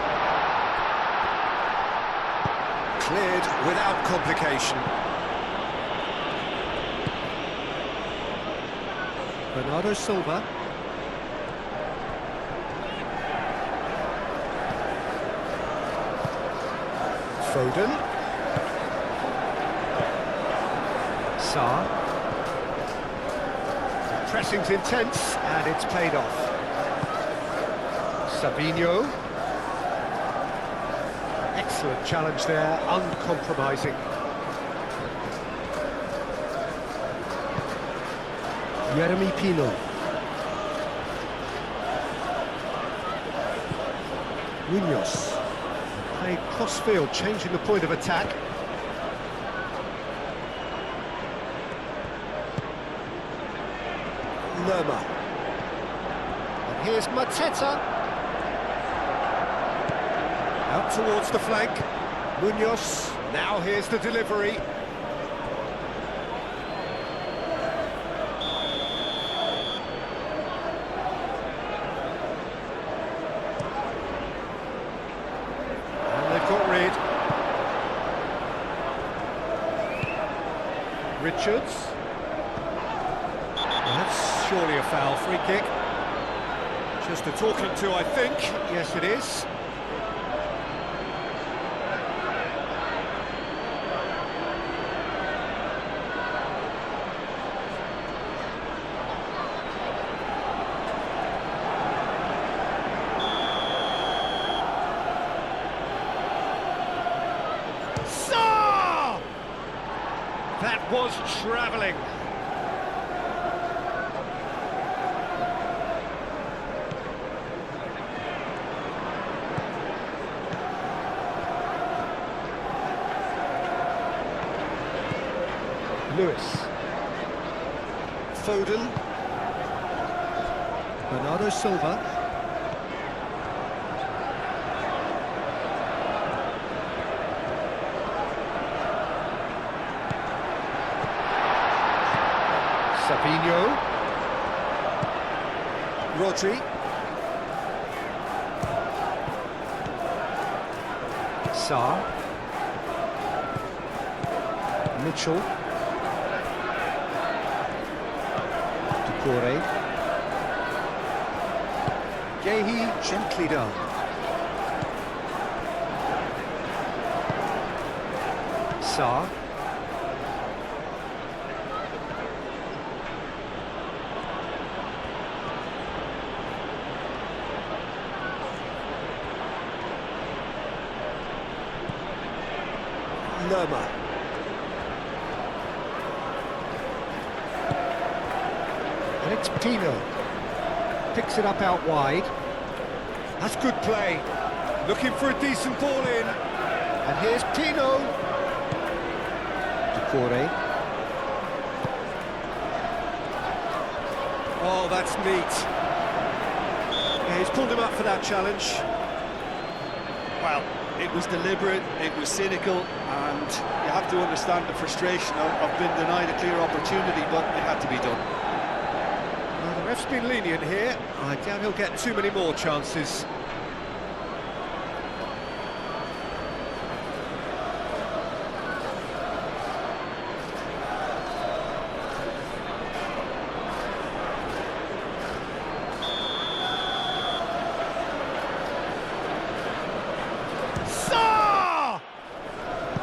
Cleared without complication. Bernardo Silva. Foden. Sarr. Pressing's intense and it's paid off. Savinho. Excellent challenge there, uncompromising. Jeremy Pino. Munoz. Played cross-field, changing the point of attack. Lerma. And here's Mateta. Out towards the flank. Munoz. Now here's the delivery. And they've got rid. Richards. That's surely a foul. Free kick. Just a talking to, I think. Yes, it is. That was travelling. Lewis. Foden. Bernardo Silva. Savinho. Rodri. Sarr. Mitchell. Doucouré. Gehi gently done. Sarr. Lerma. And it's Pino. Picks it up out wide. That's good play. Looking for a decent ball in. And here's Pino. Doucouré. Oh, that's neat. Yeah, he's pulled him up for that challenge. Well, it was deliberate, it was cynical, and you have to understand the frustration of being denied a clear opportunity, but it had to be done. Well, the ref's been lenient here. I doubt he'll get too many more chances.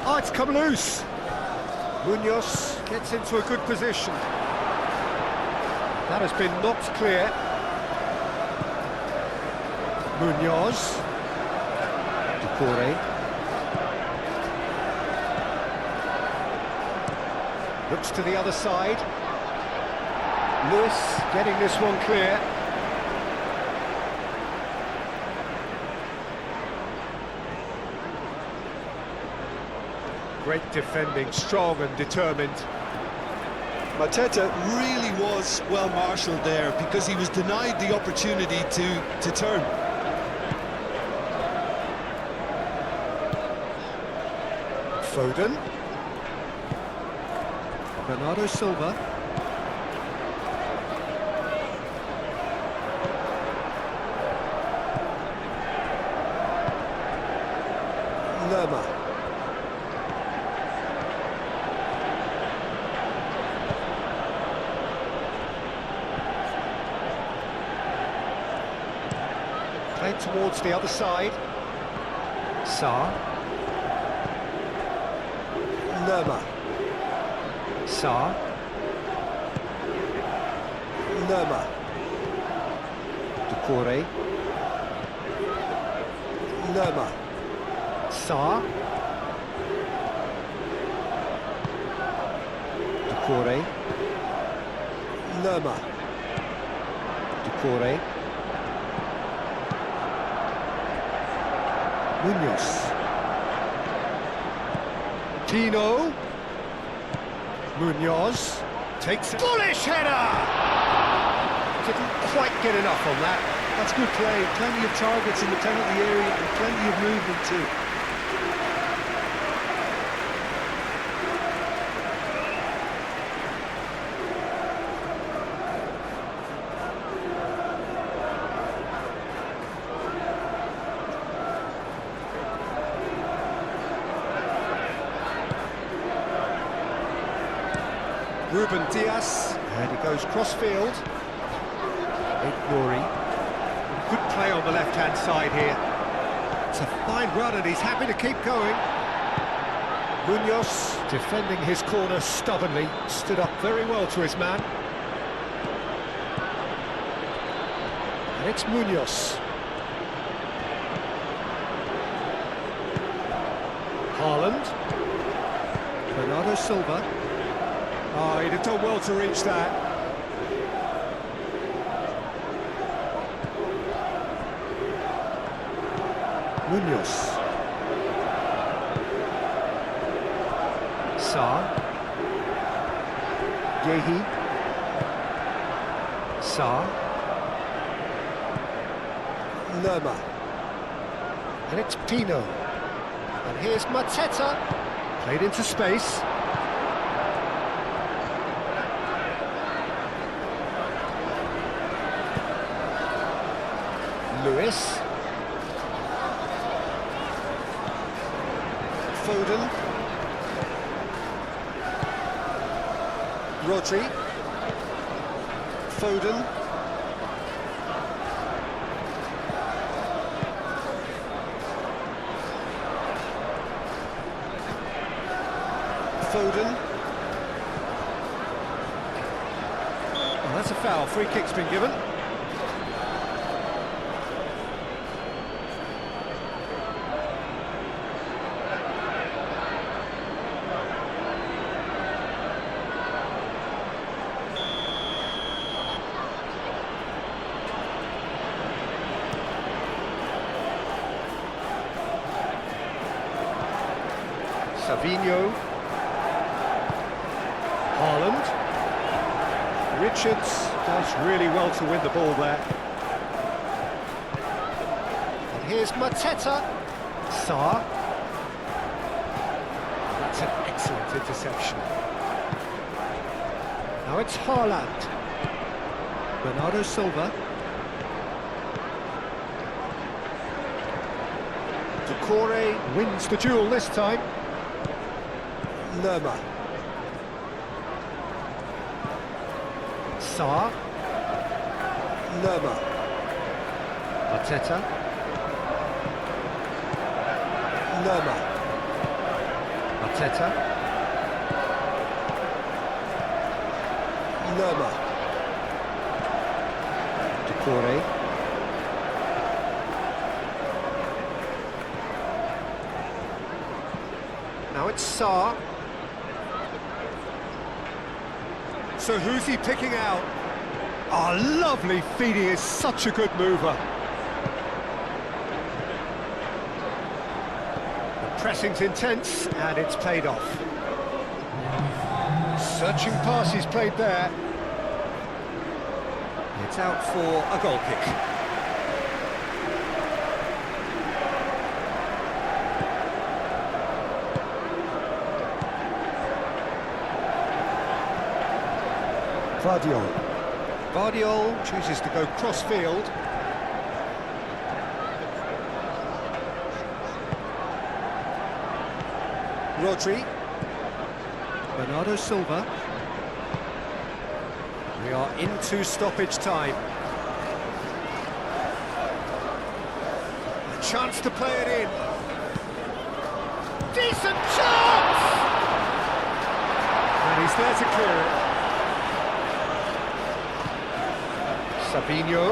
Oh, it's come loose. Munoz gets into a good position. That has been knocked clear. Munoz. Doucouré. Looks to the other side. Lewis getting this one clear. Great defending, strong and determined. Mateta really was well marshalled there because he was denied the opportunity to turn. Foden. Bernardo Silva. Lerma. Played towards the other side. Sarr. Lerma. Sarr. Lerma. Doucouré. Lerma. Sarr. Doucouré. Lerma. Doucouré. Munoz. Tino. Munoz takes it. Bullish header! Didn't quite get enough on that. That's good play, plenty of targets in the penalty area and plenty of movement too. Ruben Diaz, and he goes cross-field. Nouri. Good play on the left-hand side here. It's a fine run and he's happy to keep going. Munoz, defending his corner stubbornly, stood up very well to his man. And it's Munoz. Haaland. Bernardo Silva. Oh, he'd have done well to reach that. Munoz. Sarr. Gehi. Sarr. Lerma. And it's Pino. And here's Mateta. Played into space. Lewis. Foden. Rodri. Foden. Foden. Oh, that's a foul. Free kick's been given. Savinho. Haaland. Richards does really well to win the ball there. And here's Mateta. Sarr. That's an excellent interception. Now it's Haaland. Bernardo Silva. Decore wins the duel this time. Lerma. Sarr. Lerma. Mateta. Lerma. Mateta. Lerma. Decore. Now it's Sarr. So who's he picking out? Oh, lovely feed, he is such a good mover. The pressing's intense and it's paid off. Searching pass he's played there. It's out for a goal kick. Vardiol chooses to go cross-field. Rodri. Bernardo Silva. We are into stoppage time. A chance to play it in. Decent chance! And he's there to clear it. Savinho.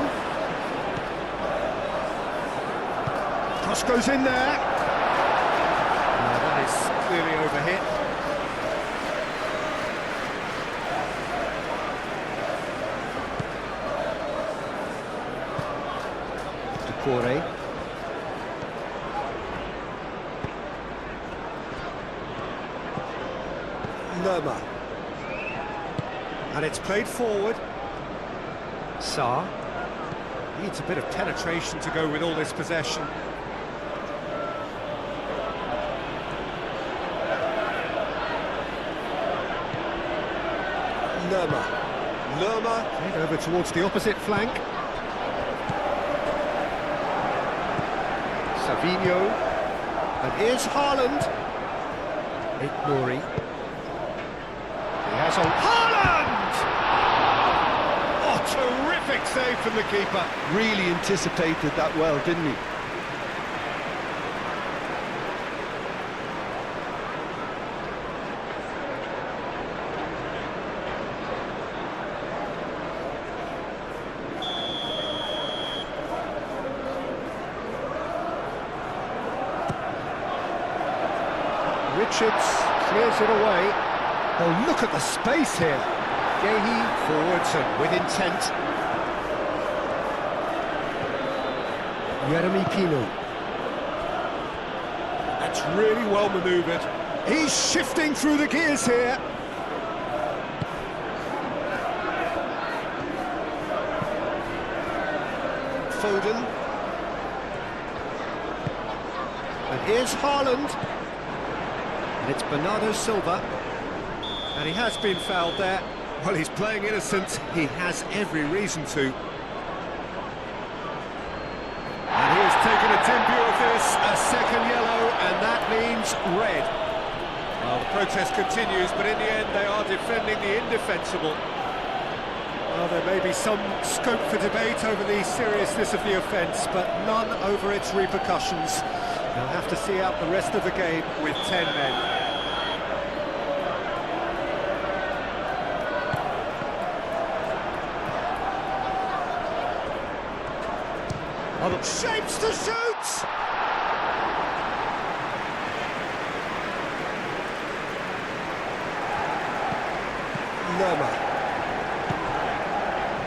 Cross goes in there. That is clearly overhit. Decore. Lerma. And it's played forward. Sarr needs a bit of penetration to go with all this possession. Lerma played over towards the opposite flank. Savinho, and here's Haaland. Nori. He has on Haaland! Terrific save from the keeper. Really anticipated that well, didn't he? Richards clears it away. Oh, look at the space here. Gehi forwards and with intent. Jeremy Pino. That's really well manoeuvred. He's shifting through the gears here. Foden. And here's Haaland. And it's Bernardo Silva. And he has been fouled there. Well, he's playing innocent. He has every reason to. And he has taken a dim view of this, a second yellow, and that means red. Well, the protest continues, but in the end they are defending the indefensible. Well, there may be some scope for debate over the seriousness of the offence, but none over its repercussions. They'll have to see out the rest of the game with 10 men. Shapes to shoot! Lerma.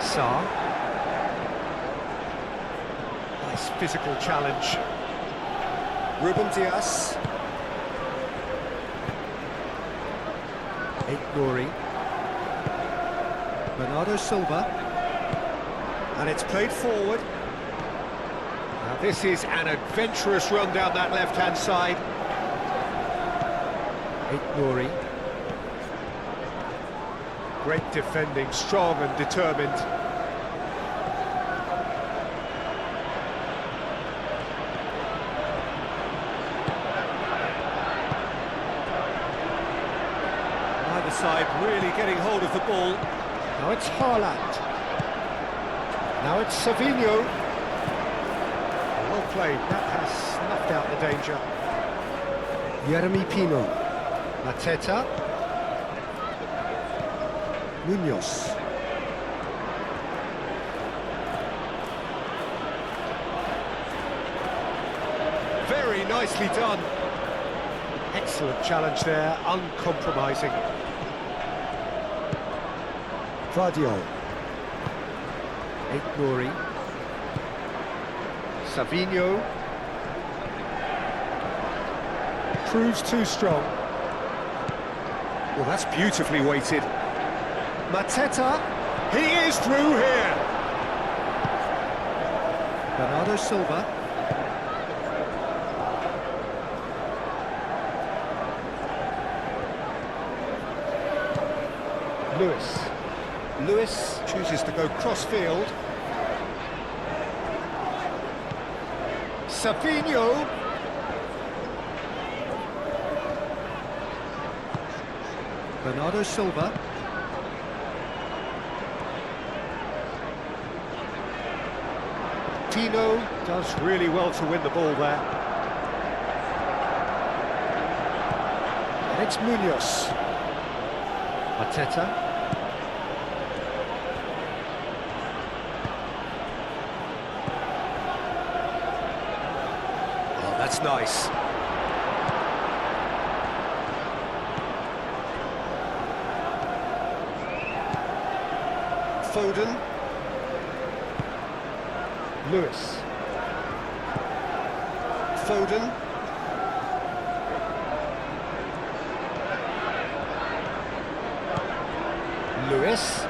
Sarr. Nice physical challenge. Ruben Dias. Nouri. Bernardo Silva. And it's played forward. Now this is an adventurous run down that left-hand side. Nouri. Great defending, strong and determined. Either side really getting hold of the ball. Now it's Haaland. Now it's Savinho. Well played, that has snuffed out the danger. Yeremy Pino. Mateta. Munoz. Very nicely done. Excellent challenge there, uncompromising. Vardiol. Nouri. Savinho. Proves too strong. Well, that's beautifully weighted. Mateta, he is through here. Bernardo Silva. Lewis chooses to go cross-field. Savinho. Bernardo Silva. Tino does really well to win the ball there. And it's Munoz. Mateta. Oh, that's nice. Foden. Lewis. Foden. Lewis.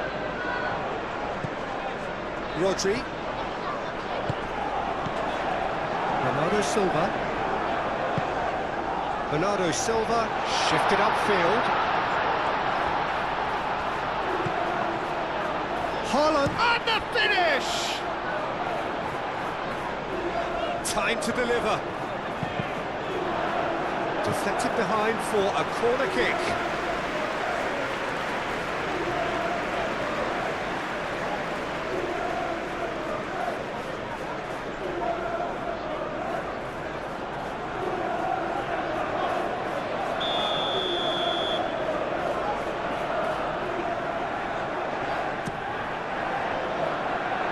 Rodri. Bernardo Silva. Bernardo Silva shifted upfield. Haaland and the finish! Time to deliver. Deflected behind for a corner kick.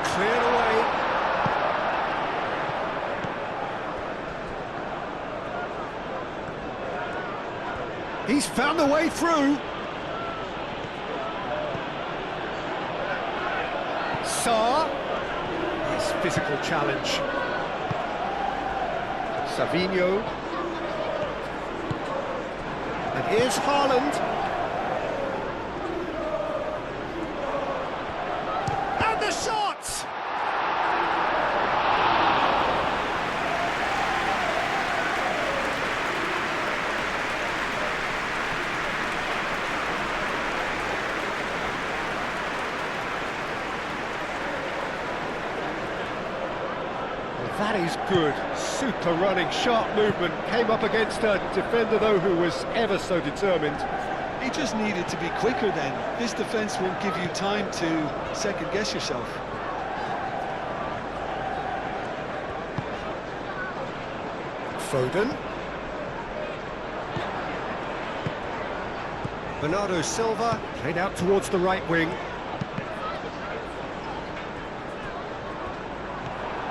Cleared away. He's found the way through. Sarr. Nice physical challenge. Savinho. And here's Haaland. And the shot! That is good. Super running, sharp movement. Came up against a defender, though, who was ever so determined. He just needed to be quicker then. This defence won't give you time to second-guess yourself. Foden. Bernardo Silva played out towards the right wing.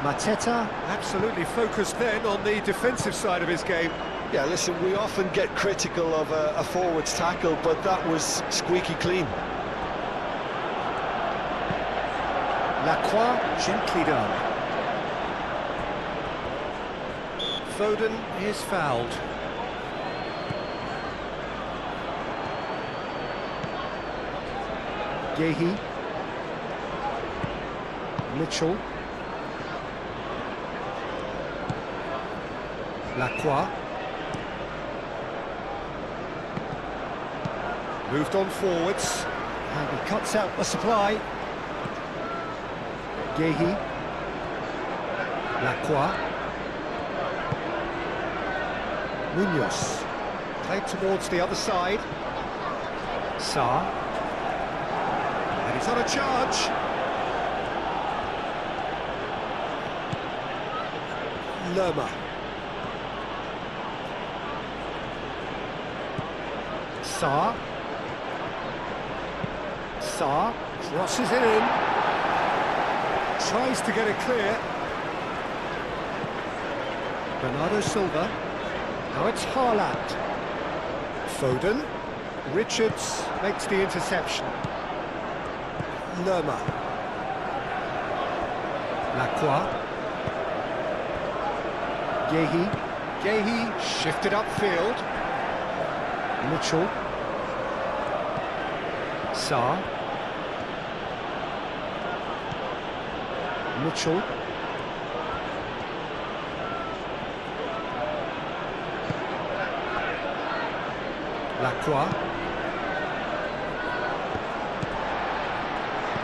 Mateta absolutely focused then on the defensive side of his game. Yeah, listen, we often get critical of a forward's tackle, but that was squeaky clean. Lacroix gently done. Foden is fouled. Gehi. Mitchell. Lacroix. Moved on forwards. And he cuts out the supply. Gehi. Lacroix. Munoz. Played towards the other side. Sarr. And he's on a charge. Lerma. Sarr. Sarr crosses it in. Tries to get it clear. Bernardo Silva. Now it's Haaland. Foden. Richards makes the interception. Lerma. Lacroix. Gehi. Gehi shifted upfield. Mitchell. Sarr. Mitchell. Lacroix.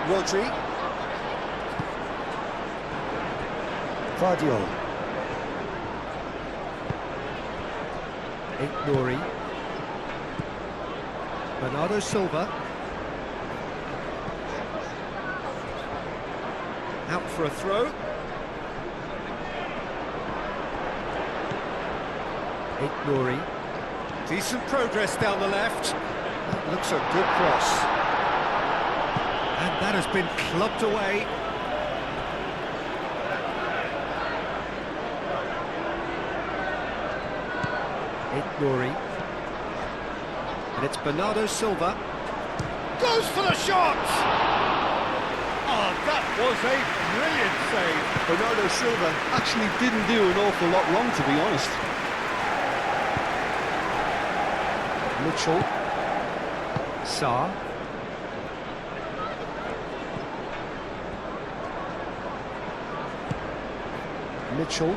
Rodri. Vardiol. Nouri. Bernardo Silva. Out for a throw. Nouri. Decent progress down the left. That looks a good cross. And that has been clubbed away. Nouri. And it's Bernardo Silva. Goes for the shot! Oh, that was a brilliant save. Bernardo Silva actually didn't do an awful lot wrong, to be honest. Mitchell. Sarr. Mitchell.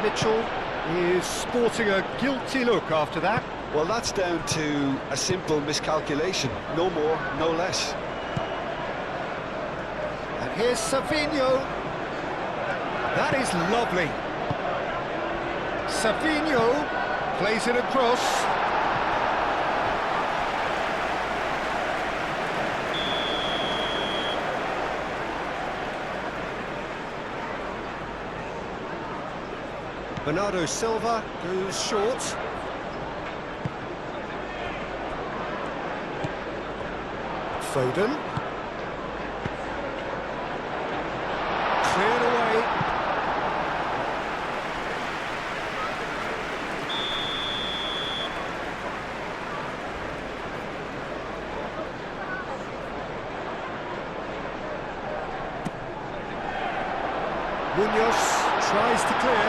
Mitchell is sporting a guilty look after that. Well, that's down to a simple miscalculation. No more, no less. And here's Savinho. That is lovely. Savinho plays it across. Bernardo Silva goes short. Foden. Cleared away. Munoz tries to clear.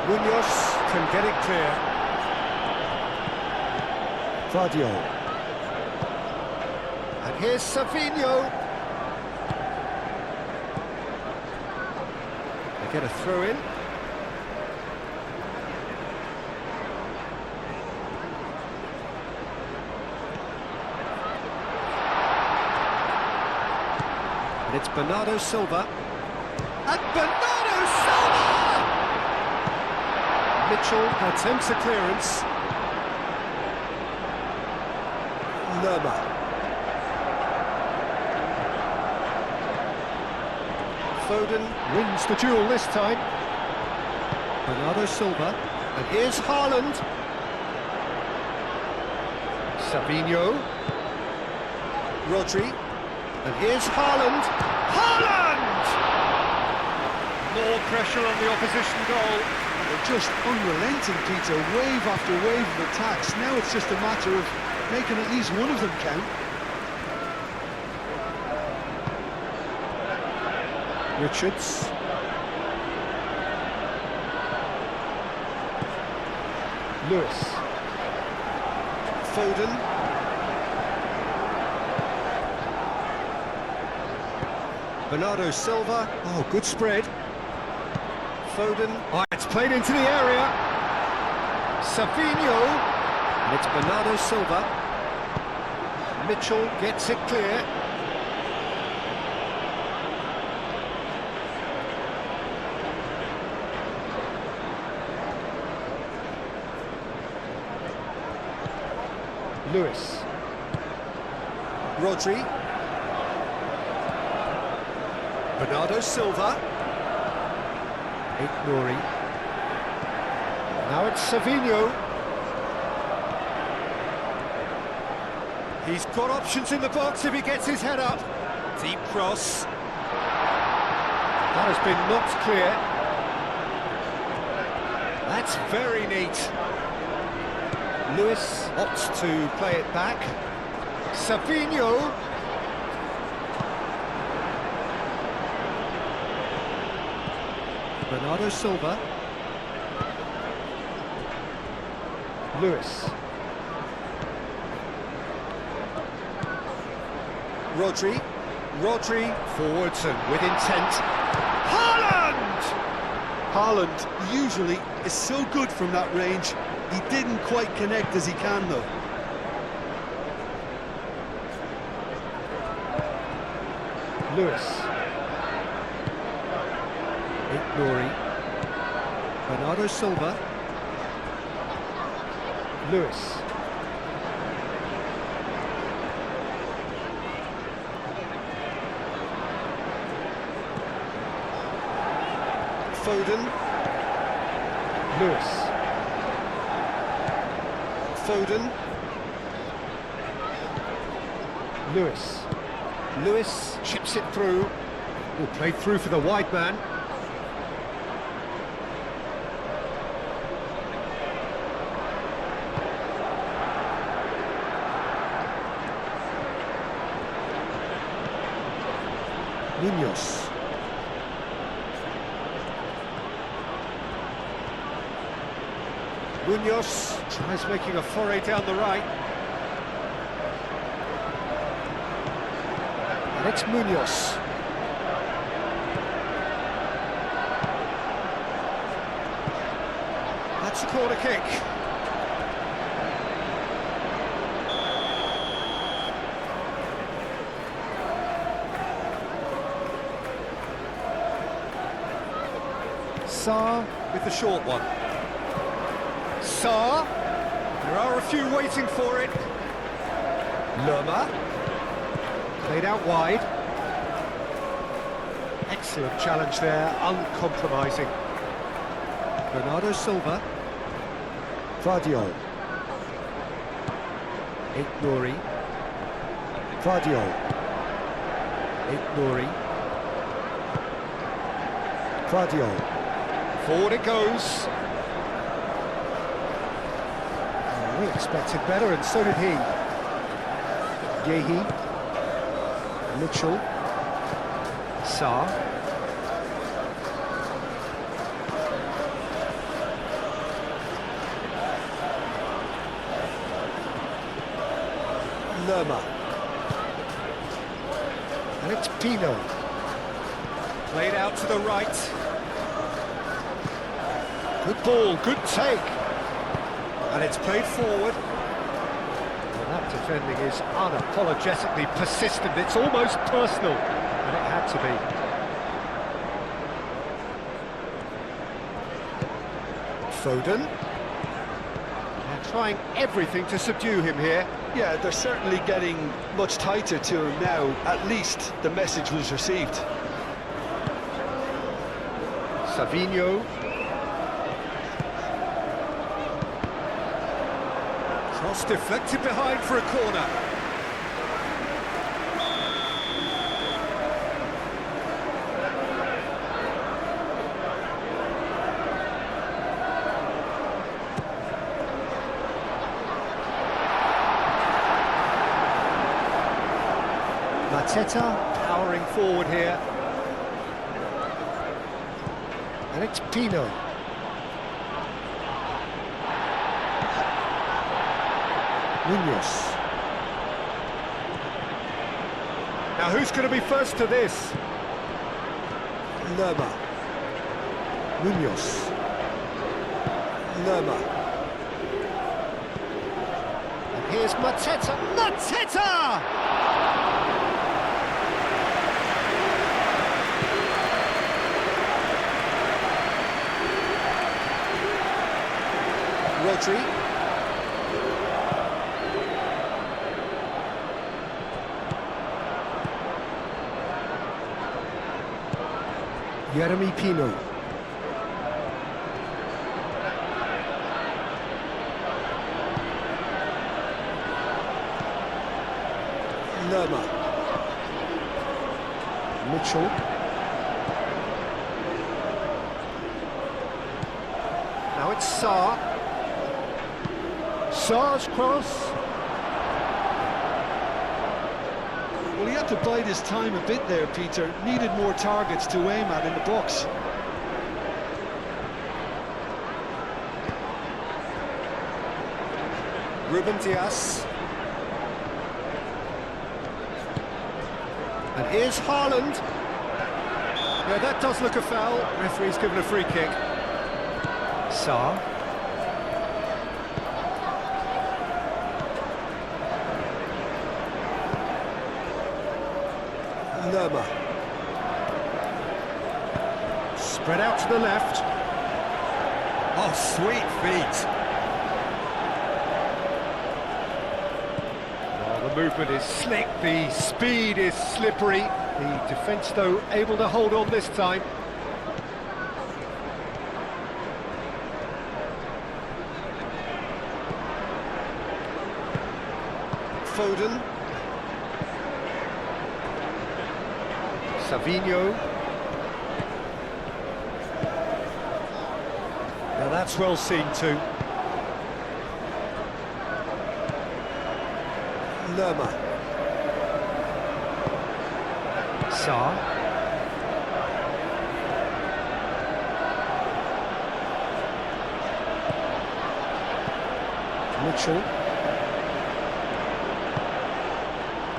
Munoz can get it clear. Vardiol. And here's Savinho. get a throw in. And it's Bernardo Silva. And Bernardo Silva! Mitchell attempts a clearance. Lerma. Foden wins the duel this time. Bernardo Silva. And here's Haaland. Savinho. Rodri. And here's Haaland. Haaland! More pressure on the opposition goal. They're just unrelenting, Peter, wave after wave of attacks. Now it's just a matter of making at least one of them count. Richards. Lewis. Foden. Bernardo Silva. Oh, good spread. Foden. Oh, it's played into the area. Savinho. And it's Bernardo Silva. Mitchell gets it clear. Lewis. Rodri. Bernardo Silva. Nouri. Now it's Savinho. He's got options in the box if he gets his head up. Deep cross. That has been knocked clear. That's very neat. Lewis opts to play it back. Savinho. Bernardo Silva. Lewis. Rodri forwards and with intent. Haaland! Haaland usually is so good from that range. He didn't quite connect as he can, though. Lewis. Nouri. Bernardo Silva. Lewis. Foden. Lewis. Foden. Lewis chips it through. Oh, played through for the wide man. Munoz. Munoz tries making a foray down the right. And it's Munoz. That's a corner kick. Sarr with the short one. Sarr. There are a few waiting for it. Lerma. Played out wide. Excellent challenge there, uncompromising. Bernardo Silva. Vardiol. Nouri. Vardiol. Nouri. Vardiol. Forward it goes. Oh, we expected better, and so did he. Yehi. Mitchell. Sarr. Lerma. And it's Pino. Played out to the right. Good ball, good take. And it's played forward. Well, that defending is unapologetically persistent. It's almost personal. And it had to be. Foden. They're trying everything to subdue him here. Yeah, they're certainly getting much tighter to him now. At least the message was received. Savinho. Cross deflected behind for a corner. Mateta powering forward here. And it's Pino. Munoz. Now who's going to be first to this? Lerma. Munoz. Lerma. And here's Mateta. Mateta! Rodri. Jeremy Pino. Lerma. Mitchell. Now it's Sarr. Sarr's cross. Well, he had to bide his time a bit there, Peter. Needed more targets to aim at in the box. Ruben Dias. And here's Haaland. Yeah, that does look a foul. Referee's given a free kick. Sarr. Lerma. Spread out to the left. Oh, sweet feet. Oh, the movement is slick, the speed is slippery. The defence, though, able to hold on this time. Foden. Savinho. Now that's well seen too. Lerma. Sarr. Mitchell.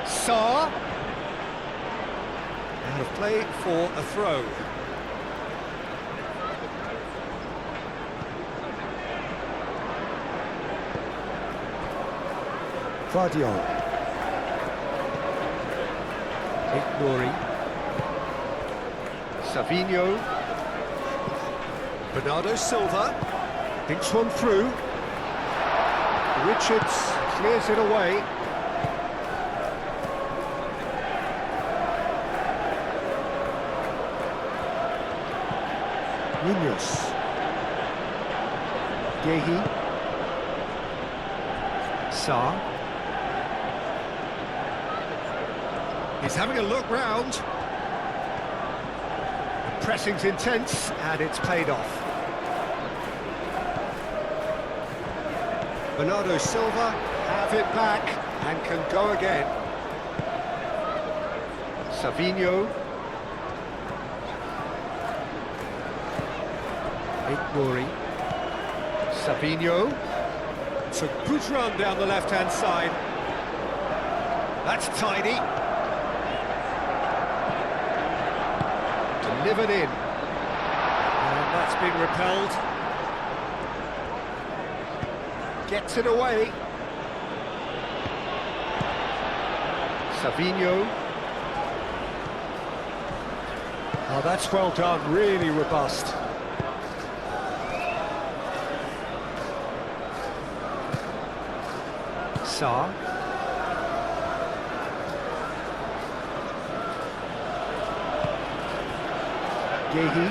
Sarr. Out of play for a throw. Guardiola. Ignori. Savinho. Bernardo Silva. Thinks one through. Richards clears it away. Munoz. Gehi. Sarr. He's having a look round. The pressing's intense and it's paid off. Bernardo Silva have it back and can go again. Savinho. Ignori. Savinho. It's a good run down the left-hand side. That's tidy. Delivered in. And that's been repelled. Gets it away. Savinho. Oh, that's well done, really robust. Sarr. Gehi.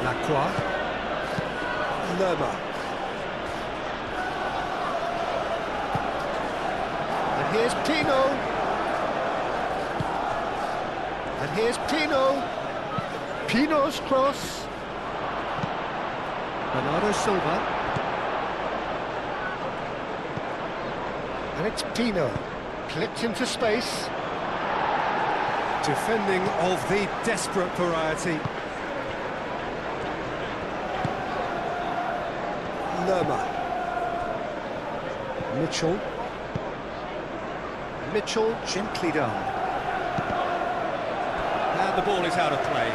Lacroix. Lerma. And here's Pino. And here's Pino. Pino's cross. Bernardo Silva. And it's Pino. Clipped into space. Defending of the desperate variety. Lerma. Mitchell. Mitchell gently done. And the ball is out of play.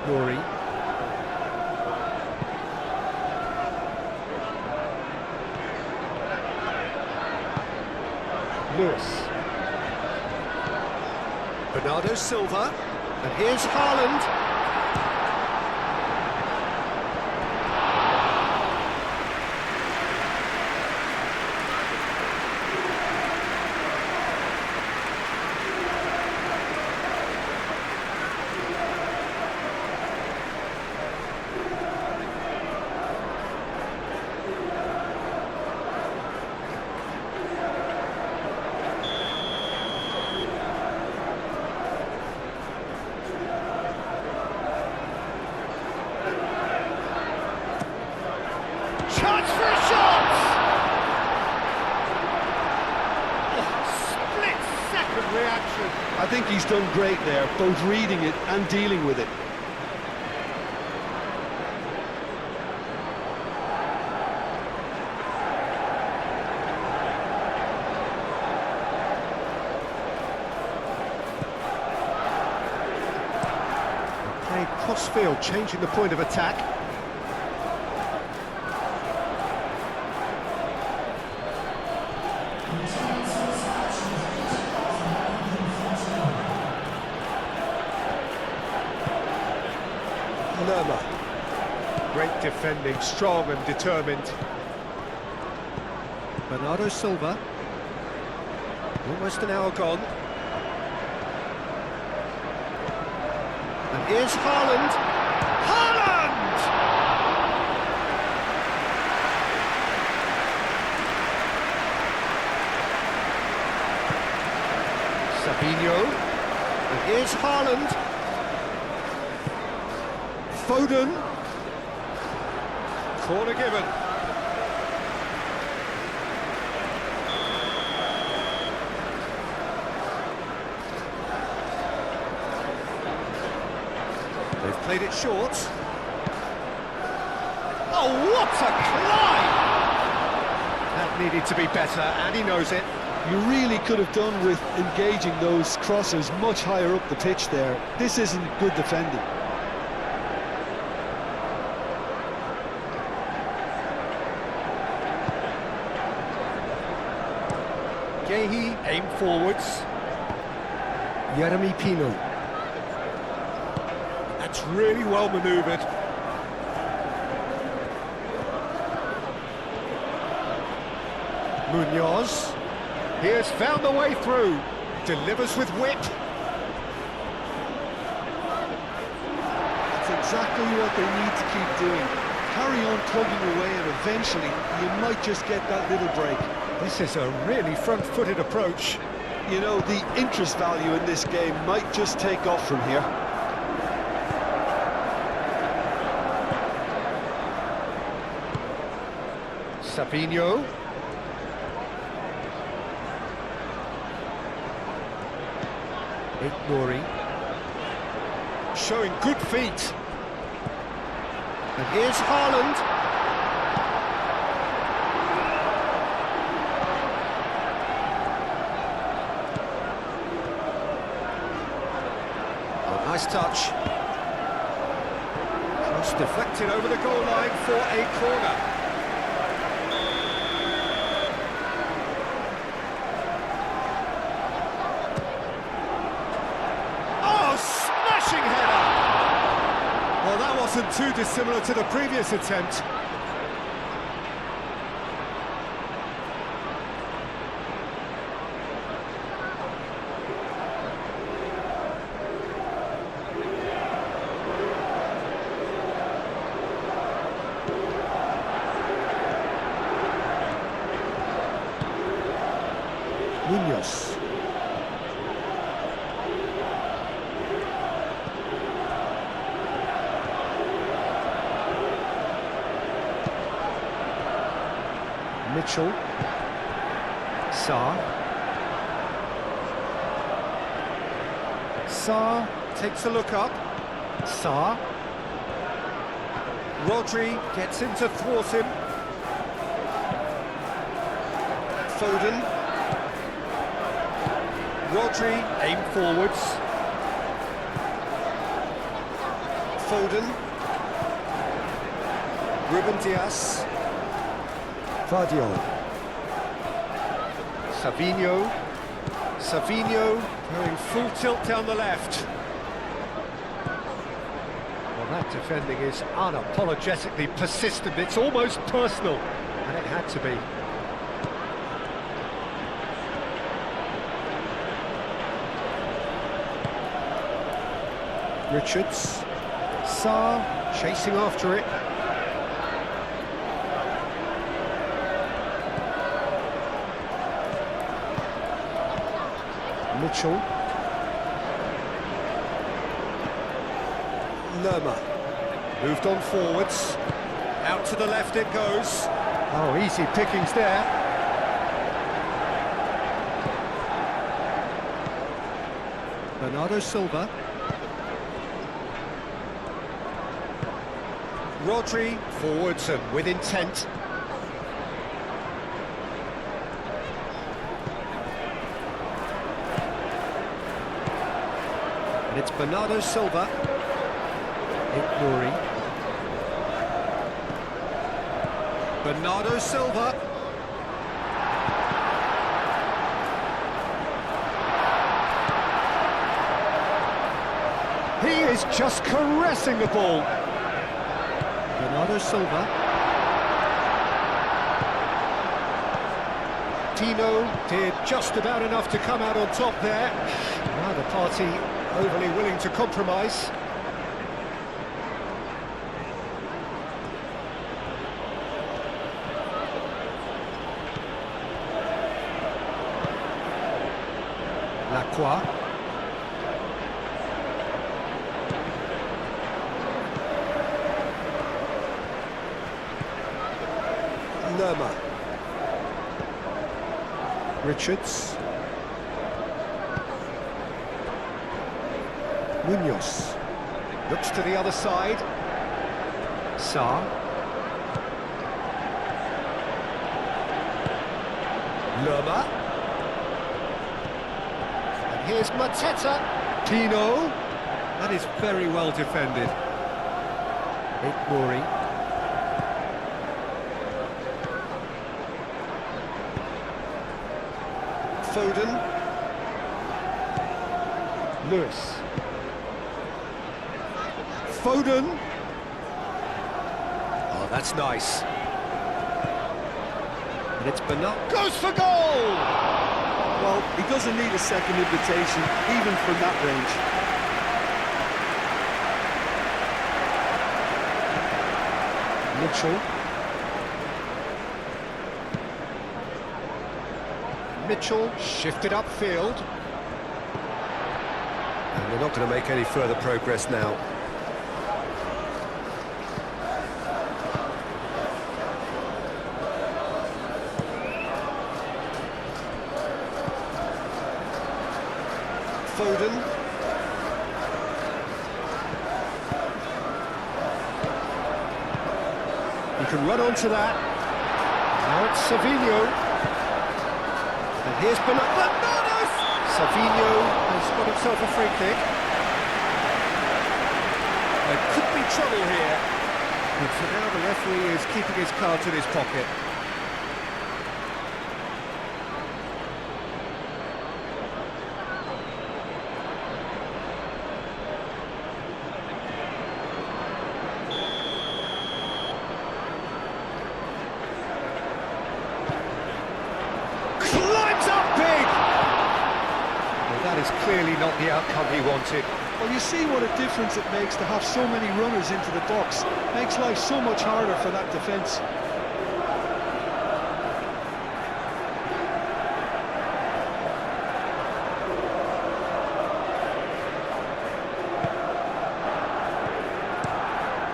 Nori. Lewis. Bernardo Silva. And here's Haaland. Chance for a shot! Oh, split-second reaction. I think he's done great there, both reading it and dealing with it. Played cross-field, changing the point of attack. Lerma. Great defending, strong and determined. Bernardo Silva. Almost an hour gone. And here's Haaland. Haaland! Savinho. And here's Haaland. Foden. Corner given. They've played it short. Oh, what a climb! That needed to be better, and he knows it. You really could have done with engaging those crosses much higher up the pitch there. This isn't good defending. Gehi aimed forwards. Jeremy Pino. That's really well manoeuvred. Munoz. He has found the way through. Delivers with wit. That's exactly what they need to keep doing. Carry on plugging away and eventually you might just get that little break. This is a really front-footed approach. You know, the interest value in this game might just take off from here. Savinho. Nori. Showing good feet. And here's Haaland. Nice touch. Cross deflected over the goal line for a corner. Oh, smashing header! Well, that wasn't too dissimilar to the previous attempt. Munoz. Mitchell. Sarr. Sarr takes a look up. Sarr. Rodri gets in to thwart him. Foden. Rodri, aim forwards. Foden. Ruben Dias. Vardiol. Savinho. Savinho going full tilt down the left. Well, that defending is unapologetically persistent. It's almost personal, and it had to be. Richards, Sarr chasing after it. Mitchell. Lerma. Moved on forwards. Out to the left it goes. Oh, easy pickings there. Bernardo Silva. Rodri, forwards and with intent. And it's Bernardo Silva. Nouri. Bernardo Silva. He is just caressing the ball. Bernardo Silva. Tino did just about enough to come out on top there. Neither party overly willing to compromise. Lacroix. Lerma. Richards. Munoz. Looks to the other side. Sarr. Lerma. And here's Mateta. Tino. That is very well defended. Nouri. Foden. Lewis. Foden. Oh, that's nice. And it's Bernard. Goes for goal! Well, he doesn't need a second invitation, even from that range. Mitchell. Mitchell shifted upfield. And they're not going to make any further progress now. Foden. You can run onto that. Now it's Savinho. And here's Bernardo. Savinho has got himself a free kick. trouble here. And for now the referee is keeping his cards in his pocket. Climbs up big! Well, that is clearly not the outcome he wanted. Well, you see what a difference it makes to have so many runners into the box. Makes life so much harder for that defence.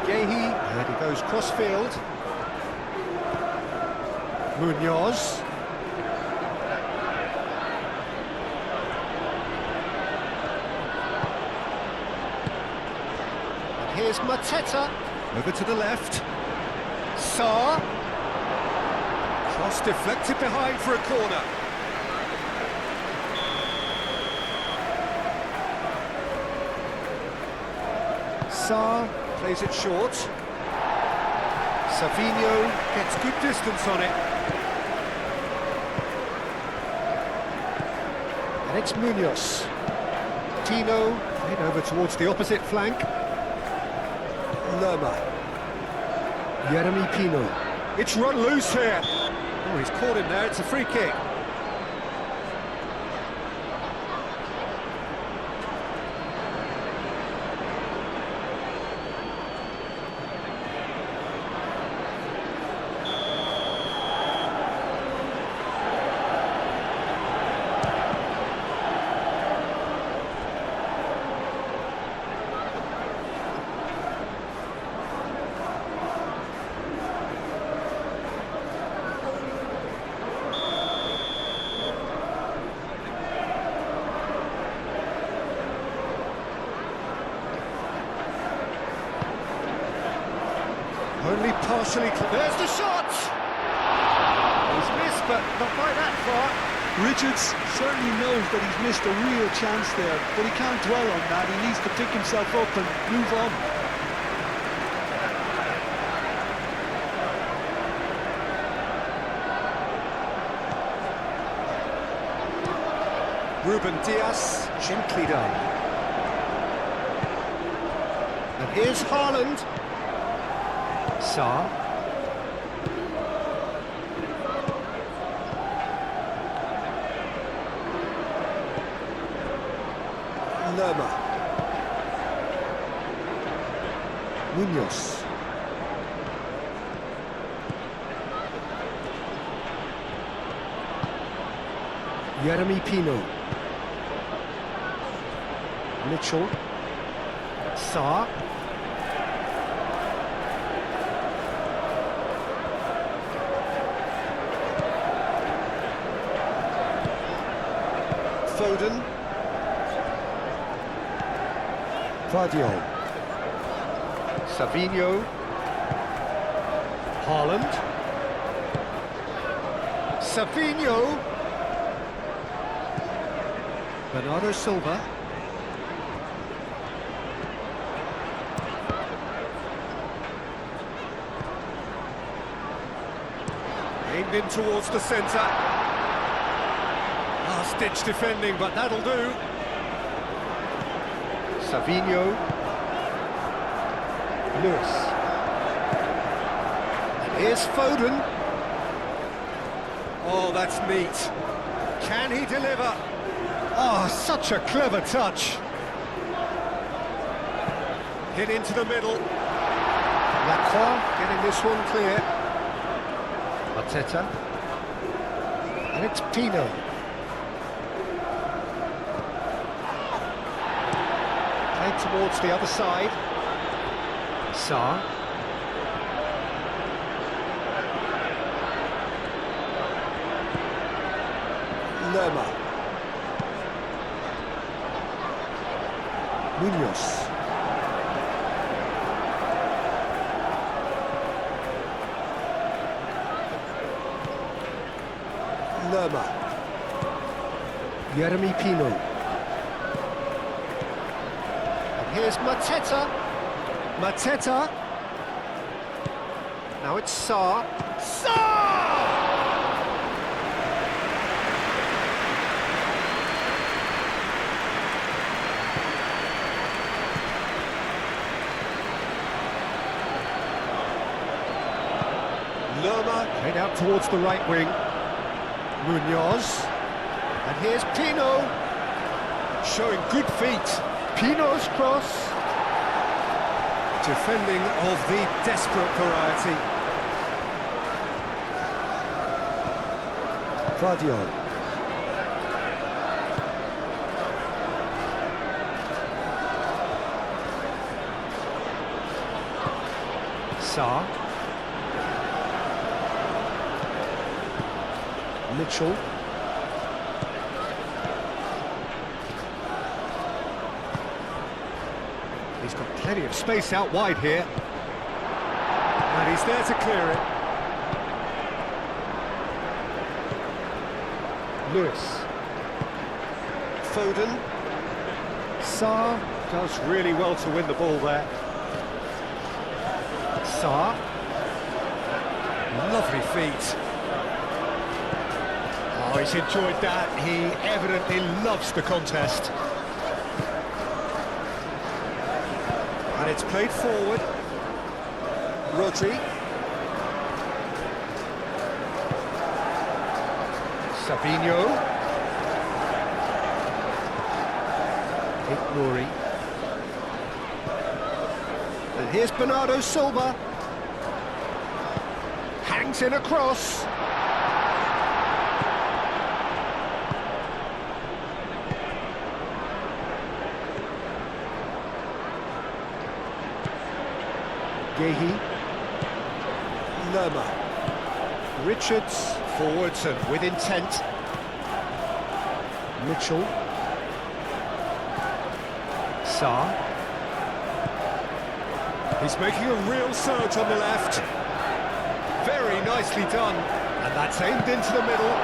Gehi, and he goes cross-field. Munoz. Here's Mateta, over to the left. Sarr. Cross deflected behind for a corner. Sarr plays it short. Savinho gets good distance on it. And it's Munoz. Tino, head over towards the opposite flank. Lerma. Jeremy Pino. It's run loose here. Oh, he's caught him there. It's a free kick. Only partially... There's the shot! He's missed, but not by that far. Richards certainly knows that he's missed a real chance there, but he can't dwell on that. He needs to pick himself up and move on. Ruben Diaz, gently done. And here's Haaland. Sarr. Lerma. Munoz. Jeremy Pino. Mitchell. Sarr. Foden. Vardiol. Savinho. Haaland. Savinho. Bernardo Silva. Aimed in towards the centre. Last-ditch defending, but that'll do. Savinho. Lewis. And here's Foden. Oh, that's neat. Can he deliver? Oh, such a clever touch. Hit into the middle. Lacroix getting this one clear. Mateta. And it's Pino. Played towards the other side. Sarr. Lerma. Munoz. Lerma. Jeremy Pino. And here's Mateta. Mateta. Now it's Sarr. Sarr! Lerma played out towards the right wing. Munoz. And here's Pino. Showing good feet. Pino's cross. Defending of the desperate variety. Guardiola. Sarr. Mitchell. He's got plenty of space out wide here. And he's there to clear it. Lewis. Foden. Sarr does really well to win the ball there. Sarr. Lovely feet. Oh, he's enjoyed that. He evidently loves the contest. And it's played forward. Rodri. Savinho. Nouri. And here's Bernardo Silva. Hangs in a cross. Gehi. Lerma. Richards forwards and with intent. Mitchell. Sarr. He's making a real surge on the left. Very nicely done. And that's aimed into the middle.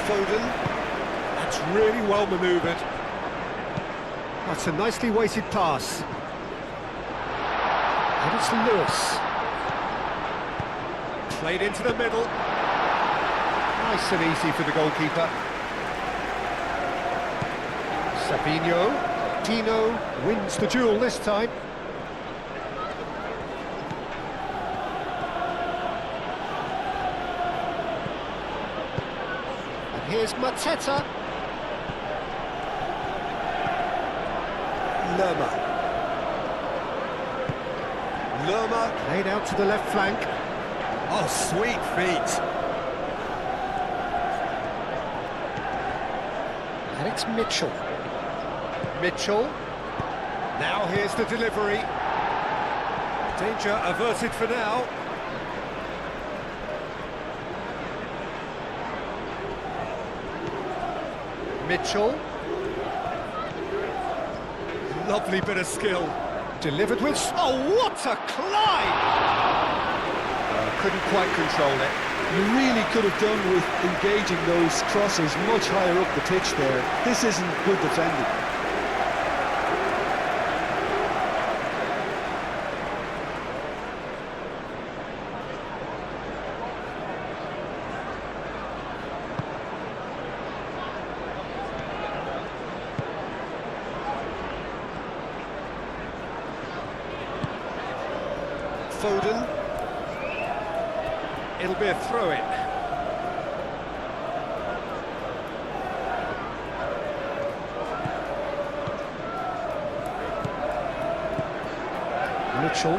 Foden. That's really well manoeuvred. That's a nicely weighted pass. And it's Lewis. Played into the middle. Nice and easy for the goalkeeper. Savinho. Tino wins the duel this time. And here's Mateta. Lerma. Lerma played out to the left flank. Oh, sweet feet. And it's Mitchell. Mitchell. Now here's the delivery. Danger averted for now. Mitchell. Lovely bit of skill. Delivered with... Oh, what a climb! Couldn't quite control it. You really could have done with engaging those crosses much higher up the pitch there. This isn't good defending. Foden. It'll be a throw-in. Mitchell.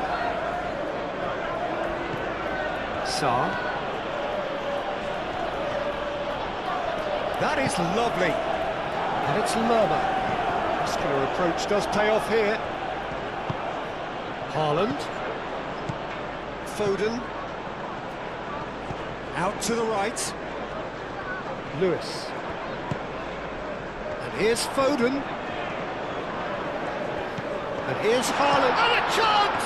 Sarr. That is lovely. And it's Lerma. Muscular approach does pay off here. Haaland. Foden. Out to the right. Lewis. And here's Foden. And here's Haaland. And a chance!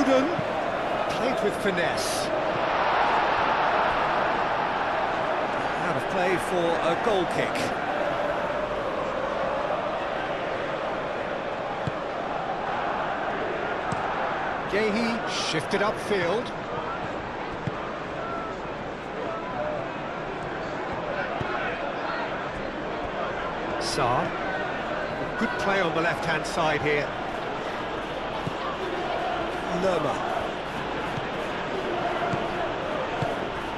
Foden, played with finesse. Out of play for a goal kick. Gehi shifted upfield. Sarr. Good play on the left-hand side here. Lerma.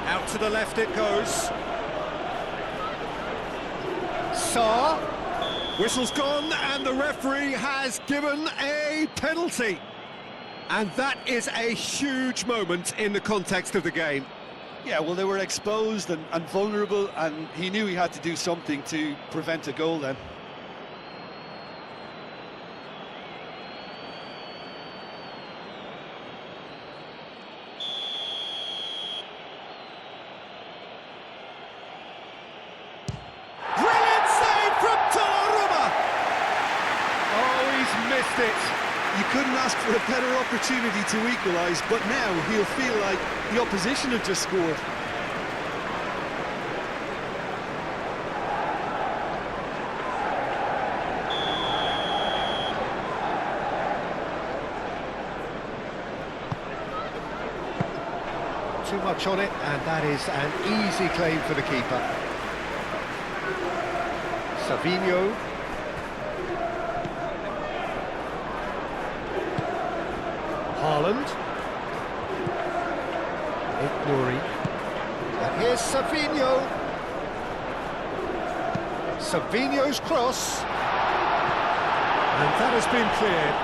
Out to the left it goes. Sarr. Whistle's gone and the referee has given a penalty. And that is a huge moment in the context of the game. Yeah, well, they were exposed and vulnerable, and he knew he had to do something to prevent a goal then. Brilliant save from Donnarumma! Oh, he's missed it. You couldn't ask for a better opportunity to equalise, but now he'll feel like the opposition have just scored. Too much on it, and that is an easy claim for the keeper. Savinho. Haaland. Ignori. And here's Savinho. Savinho's cross. And that has been cleared.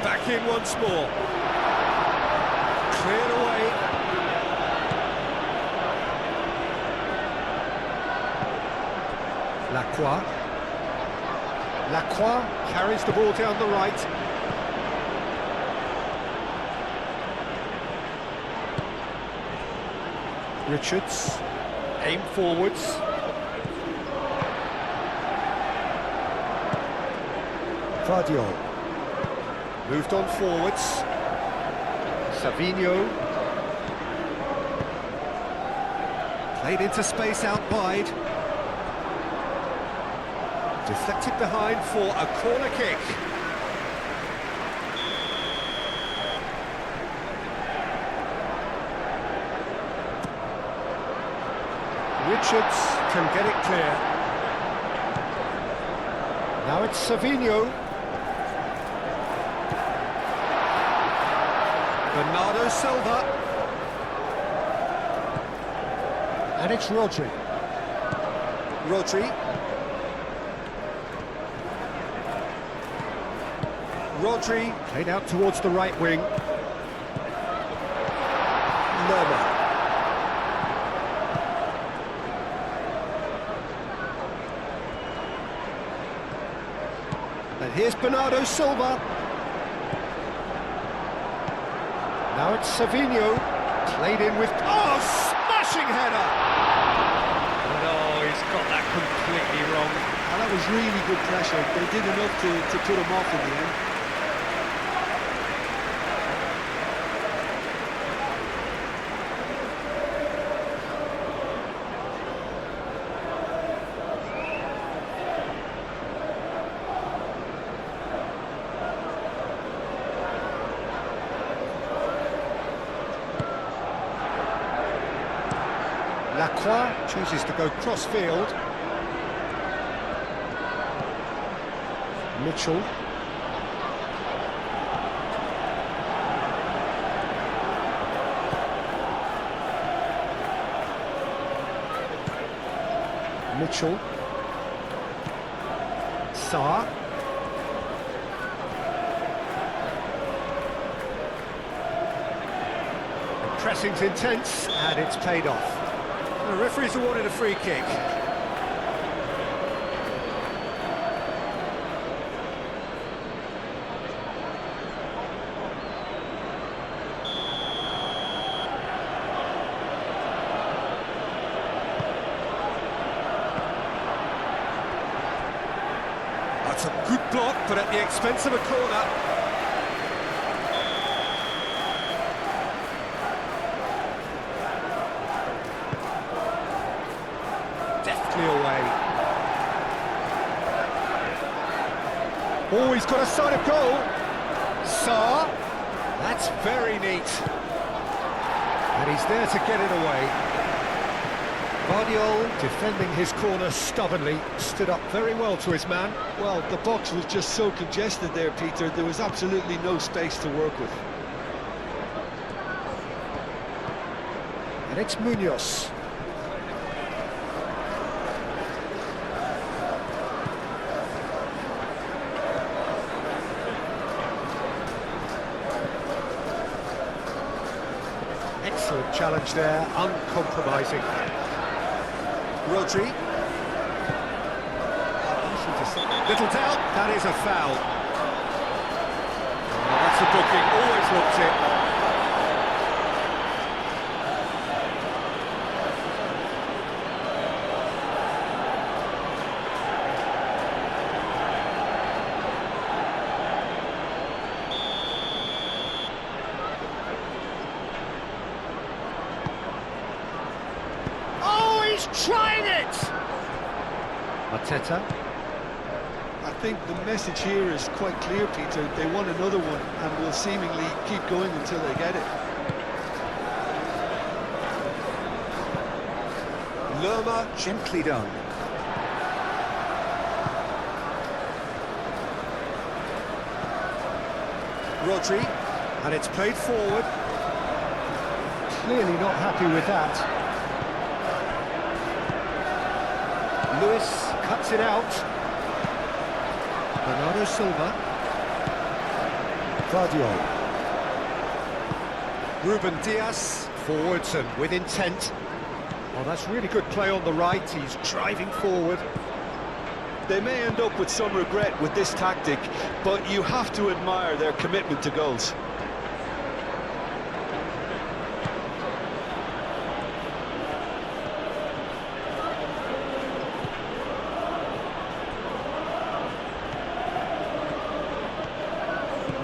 Back in once more. Cleared away. Lacroix. Lacroix carries the ball down the right. Richards, aim forwards. Vardiol, moved on forwards. Savinho, played into space out wide. Deflected behind for a corner kick. Richards can get it clear. Now it's Savinho. Bernardo Silva. And it's Rodri. Rodri. Rodri played out towards the right wing. Lerma. And here's Bernardo Silva. Now it's Savinho. Played in with... Oh, smashing header! No, he's got that completely wrong. Well, that was really good pressure. They did enough to put him off in the end. Lacroix chooses to go cross-field. Mitchell. Mitchell. Sarr. The pressing's intense and it's paid off. The referee's awarded a free kick. That's a good block, but at the expense of a corner. Oh, he's got a sight of goal. Sarr. That's very neat. And he's there to get it away. Guardiola, defending his corner stubbornly, stood up very well to his man. Well, the box was just so congested there, Peter. There was absolutely no space to work with. And it's Munoz. Excellent challenge there, uncompromising. Rodri. Little doubt, that is a foul. Oh, that's a booking, always looks it. Oh, he's trying it! Arteta. I think the message here is quite clear, Peter. They want another one and will seemingly keep going until they get it. Lerma, gently done. Rodri, and it's played forward. Clearly not happy with that. Lewis cuts it out. Bernardo Silva. Guardiola. Ruben Diaz, forwards and with intent. Oh, that's really good play on the right, he's driving forward. They may end up with some regret with this tactic, but you have to admire their commitment to goals.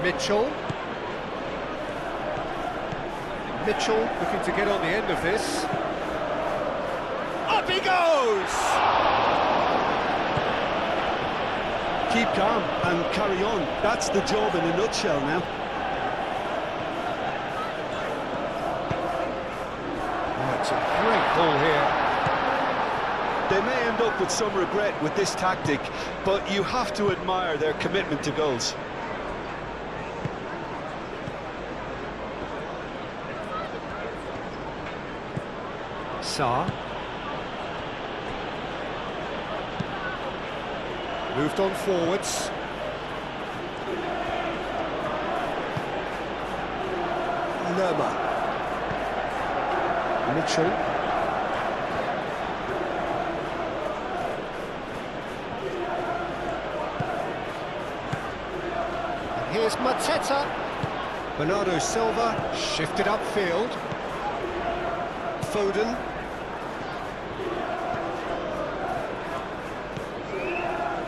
Mitchell. Mitchell looking to get on the end of this. Up he goes! Keep calm and carry on. That's the job in a nutshell now. Oh, it's a great ball here. They may end up with some regret with this tactic, but you have to admire their commitment to goals. Sarr. Moved on forwards. Lerma. Mitchell. And here's Mateta. Bernardo Silva shifted upfield. Foden.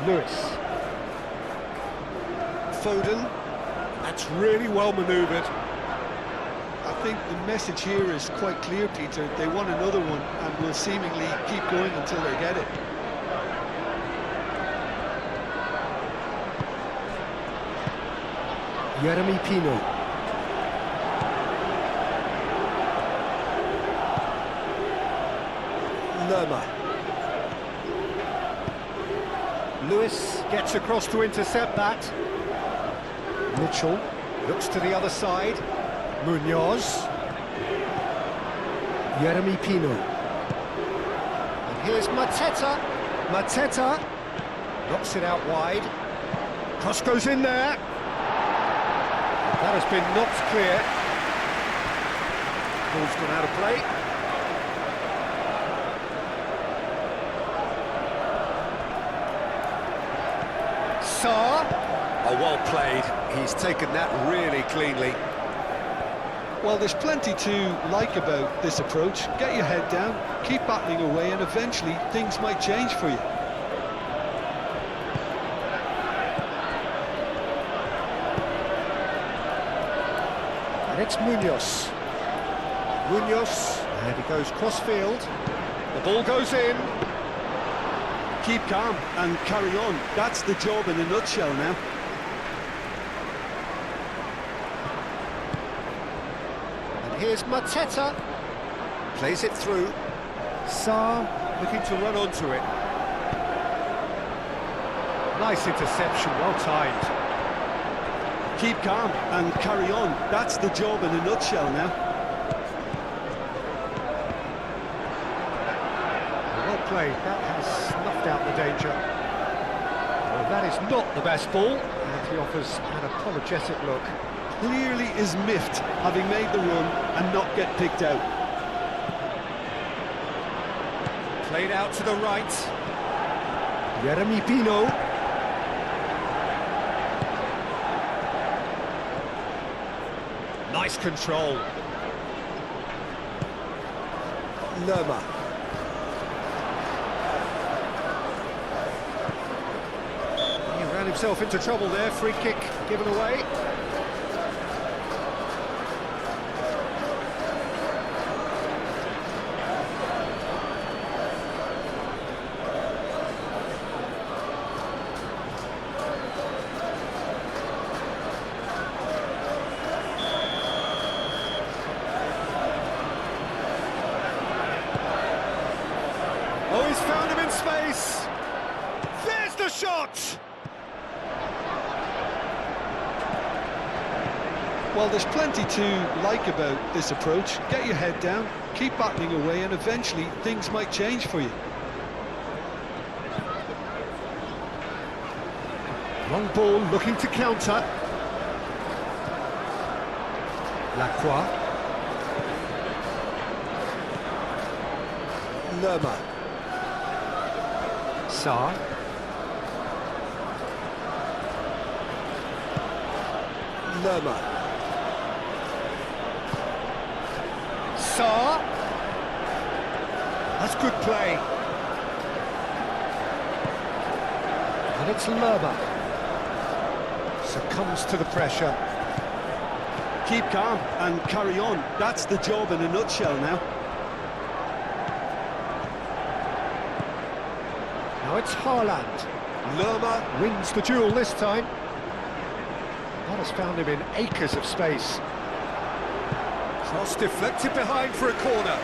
Lewis. Foden. That's really well manoeuvred. I think the message here is quite clear, Peter. They want another one and will seemingly keep going until they get it. Jeremy Pino. Lerma. Lewis gets across to intercept that. Mitchell looks to the other side. Munoz. Jeremy Pino. And here's Mateta. Mateta knocks it out wide. Cross goes in there. That has been knocked clear. Ball's gone out of play. Sarr. Oh, well played. He's taken that really cleanly. Well, there's plenty to like about this approach. Get your head down, keep battling away, and eventually things might change for you. And it's Munoz. Munoz, and he goes cross-field. The ball goes in. Keep calm and carry on. That's the job in a nutshell now. here's Mateta. Plays it through. Sarr looking to run onto it. Nice interception, well timed. Keep calm and carry on. That's the job in a nutshell now. Well played, that has snuffed out the danger. Well, that is not the best ball, and he offers an apologetic look. Clearly is miffed, having made the run and not get picked out. Played out to the right. Jeremy Pino. Nice control. Lerma. He ran himself into trouble there. Free kick given away. Oh, he's found him in space. There's the shot. Well, there's plenty to like about this approach. Get your head down, keep battling away, and eventually things might change for you. Long ball looking to counter. Lacroix. Lerma. Sarr. Lerma. Sarr. That's good play. And it's Lerma. Succumbs to the pressure. Keep calm and carry on. That's the job in a nutshell now. Now it's Haaland. Lerma wins the duel this time. That has found him in acres of space. Cross deflected behind for a corner.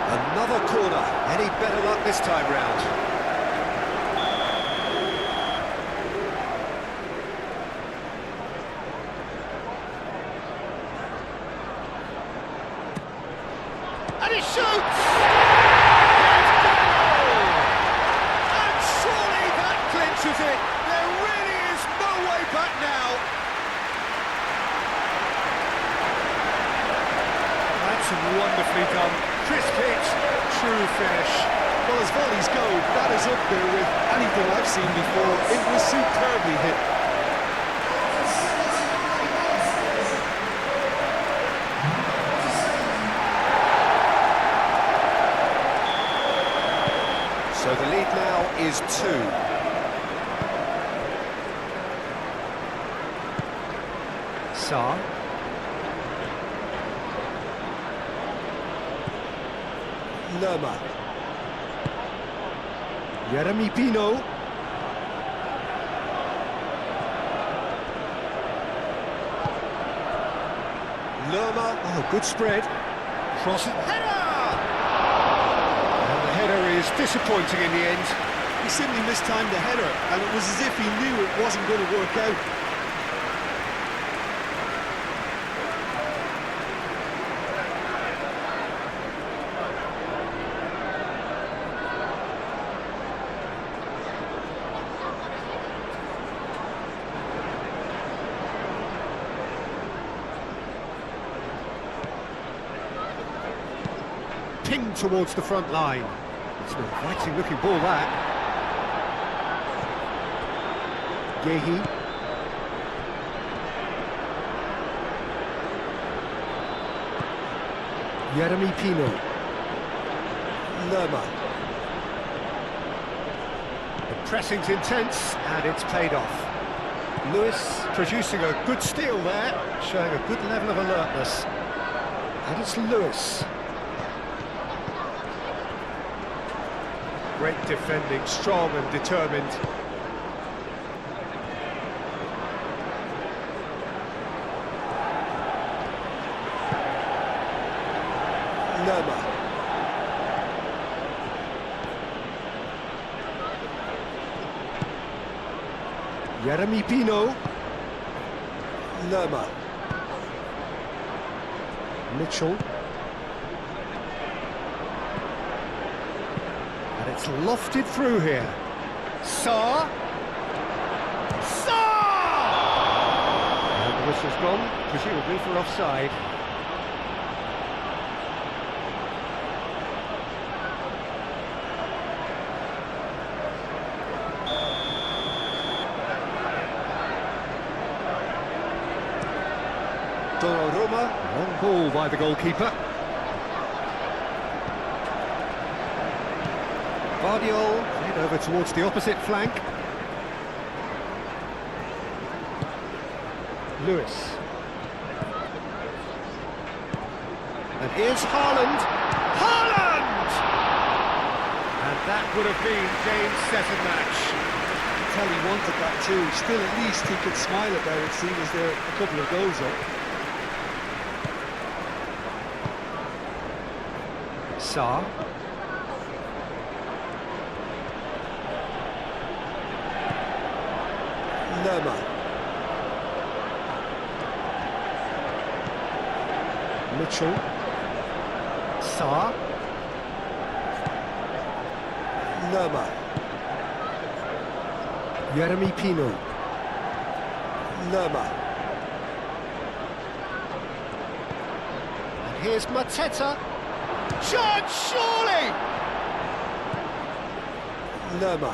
Another corner. Any better luck this time round? And he shoots! And surely that clinches it! There really is no way back now! That's wonderfully done. Crisp hit, true finish. Well, as volleys go, that is up there with anything I've seen before. It was superbly hit. So the lead now is 2. Sarr. Lerma. Jeremy Pino. Lerma. Oh, good spread. Cross it. Header! And the header is disappointing in the end. He simply mistimed the header, and it was as if he knew it wasn't going to work out. Pinged towards the front line. It's an inviting looking ball, that. Yehi. Jeremy Pino. Lerma. The pressing's intense and it's paid off. Lewis producing a good steal there, showing a good level of alertness. And it's Lewis. Great defending, strong and determined. Lerma. Jeremy Pino. Lerma. Mitchell. And it's lofted through here. Sarr. Sarr! And the whistle's gone, presumably for offside. Roma, long ball by the goalkeeper. Guardiol, head over towards the opposite flank. Lewis. And here's Haaland. Haaland! And that would have been game, set and match. I can tell he wanted that too. Still, at least he could smile about it, seeing as there are a couple of goals up. Sarr. Lerma. Mitchell. Sarr. Lerma. Jeremy Pino. Lerma. And here's Mateta. Chance, surely! Lerma.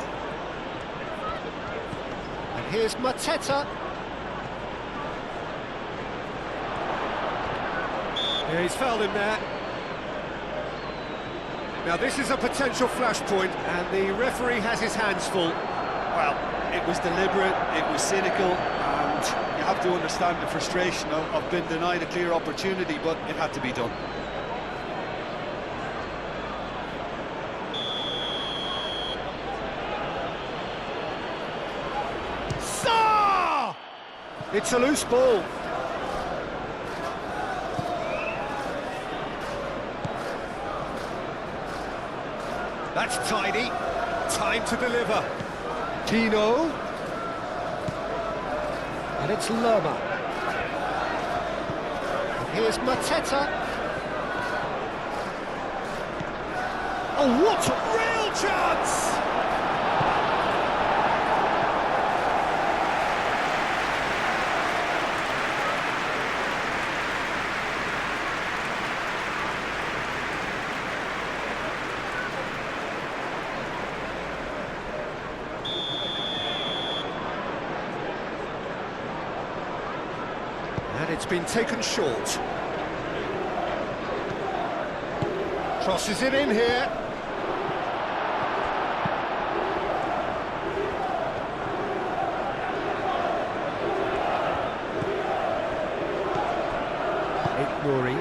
And here's Mateta. Yeah, he's fouled him there. Now this is a potential flashpoint, and the referee has his hands full. Well, it was deliberate, it was cynical, and you have to understand the frustration of being denied a clear opportunity, but it had to be done. It's a loose ball. That's tidy. Time to deliver. Pino. And it's Lerma. And here's Mateta. Oh, what a real chance! And it's been taken short. Crosses it in here. Nuri.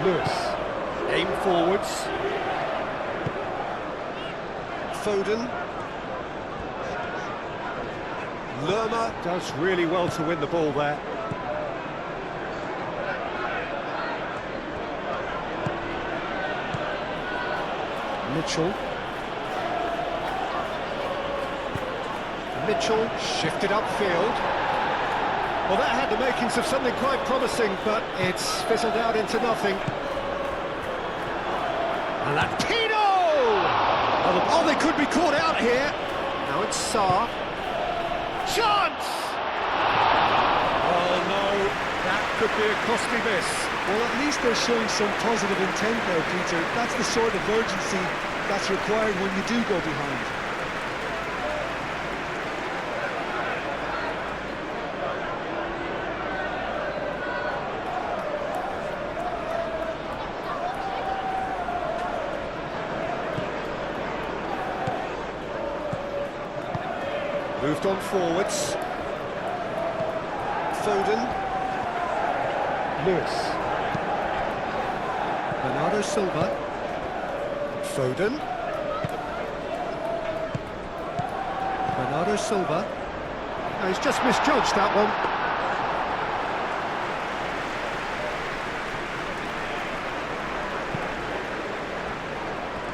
Lewis. Aim forwards. Foden. Lerma does really well to win the ball there. Mitchell. Mitchell shifted upfield. Well, that had the makings of something quite promising, but it's fizzled out into nothing. And that's Pino! Oh, they could be caught out here. Now it's Sarr. Chance! Oh, no, that could be a costly miss. Well, at least they're showing some positive intent there, Peter. That's the sort of urgency that's required when you do go behind. Moved on forwards. Foden. Lewis. Bernardo Silva. Foden. Bernardo Silva. Oh, he's just misjudged that one.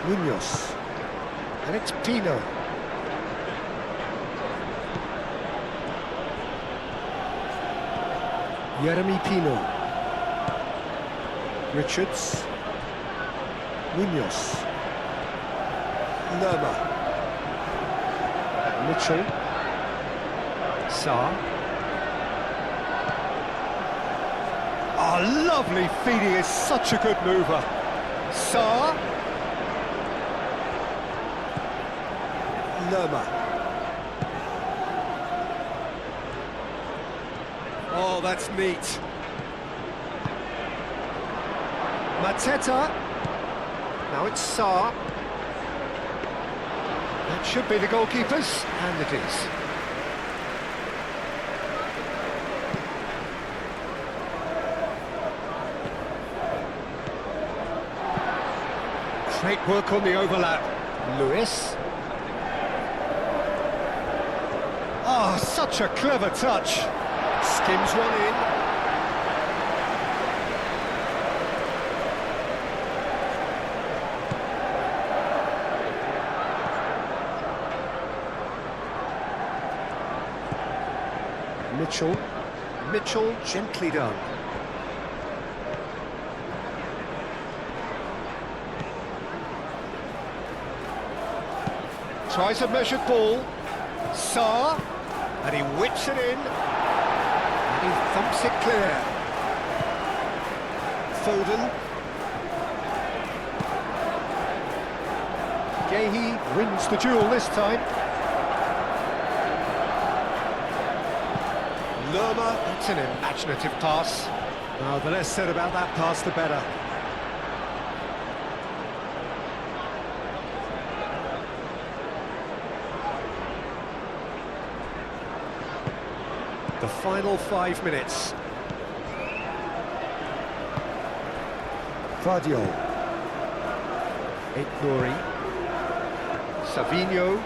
Munoz. And it's Pino. Jeremy Pino. Richards. Munoz. Lerma. Mitchell. Sarr. Oh, lovely feed, he is such a good mover. Sarr. Lerma. Oh, that's neat. Mateta. Now it's Sarr. That should be the goalkeepers, and it is. Great work on the overlap. Lewis. Oh, such a clever touch. Skims one in. Mitchell, gently done. Tries a measured ball. Sarr, and he whips it in. And he thumps it clear. Foden. Gehi wins the duel this time. Lerma, that's an imaginative pass. Now, the less said about that pass, the better. The final 5 minutes. Vardio. Nouri. Savinho.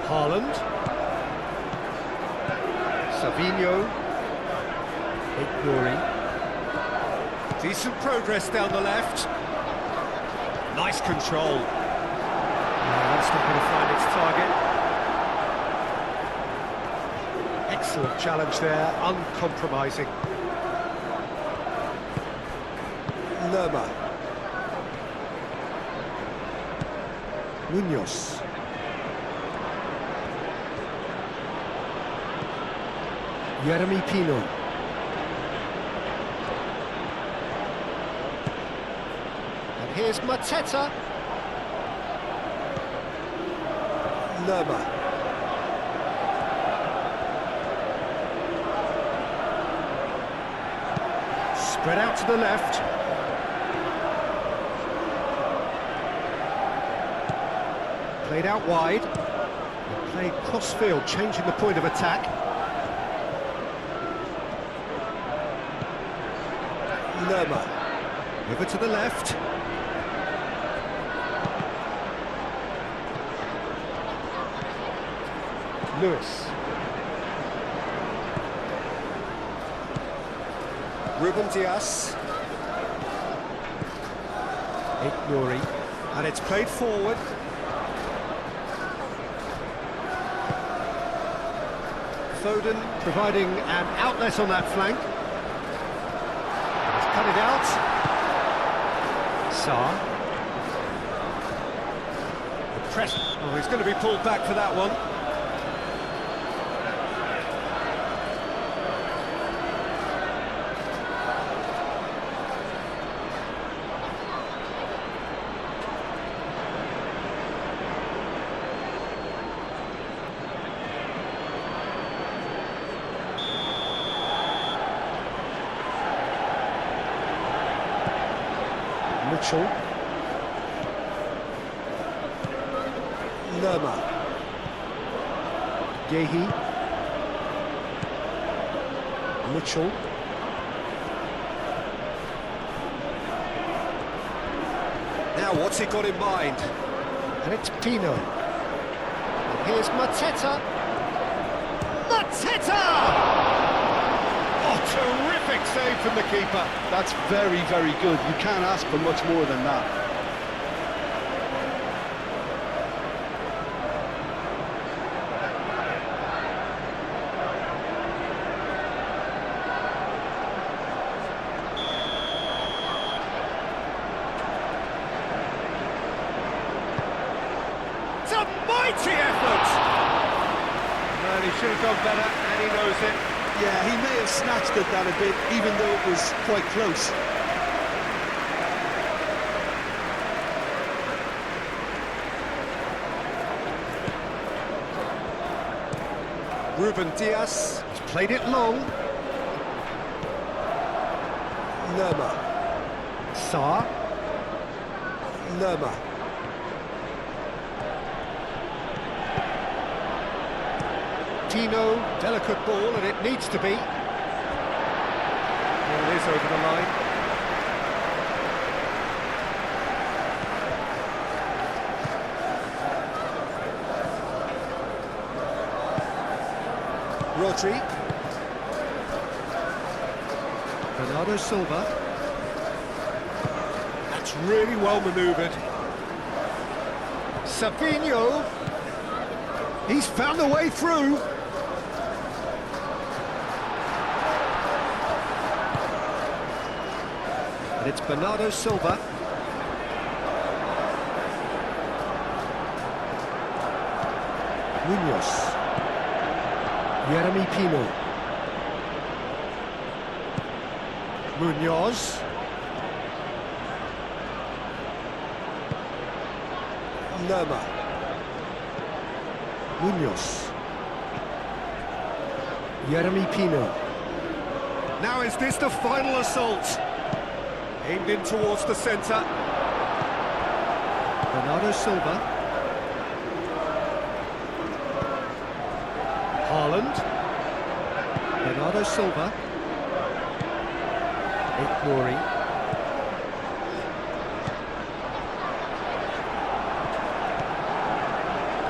Haaland. Savinho. Nouri. Decent progress down the left. Nice control. That's not going to find its target. Excellent challenge there, uncompromising. Lerma. Munoz. Jeremy Pino. And here's Mateta. Lerma. Spread out to the left. Played out wide. And played cross-field, changing the point of attack. Lerma. Over to the left. Lewis. Ruben Dias. Nouri. And it's played forward. Foden providing an outlet on that flank. He's cut it out. Sarr. The press. Oh, he's going to be pulled back for that one. Mitchell. Lerma. Gehi. Mitchell. Now Now, what's he got in mind? And it's Pino. And here's Mateta. Mateta! Oh, terrific save from the keeper. That's very, very good. You can't ask for much more than that. It's a mighty effort! And he should have done better, and he knows it. Yeah, he may have snatched at that a bit, even though it was quite close. Ruben Diaz, he's played it long. Lerma. Sarr. Lerma. Tino, delicate ball, and it needs to be. There it is over the line. Rodri. Bernardo Silva. That's really well manoeuvred. Savinho. He's found a way through. And it's Bernardo Silva. Munoz. Jeremy Pino. Munoz. Lerma. Munoz. Jeremy Pino. Now is this the final assault? Aimed in towards the centre. Bernardo Silva. Haaland. Bernardo Silva. Ignori.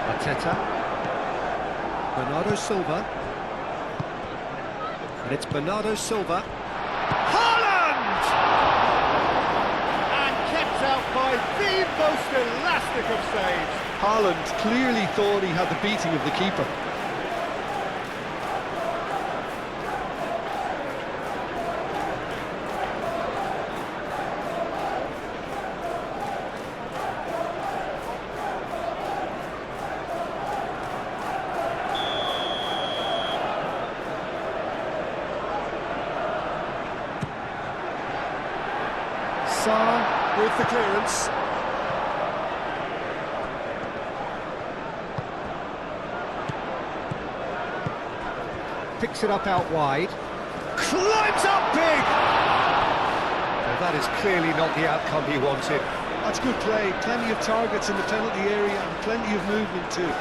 Mateta. Bernardo Silva. And it's Bernardo Silva. Haaland! And kept out by the most elastic of saves. Haaland clearly thought he had the beating of the keeper. Sarr with the clearance. Picks it up out wide. Climbs up big! Well, that is clearly not the outcome he wanted. That's good play. Plenty of targets in the penalty area and plenty of movement too.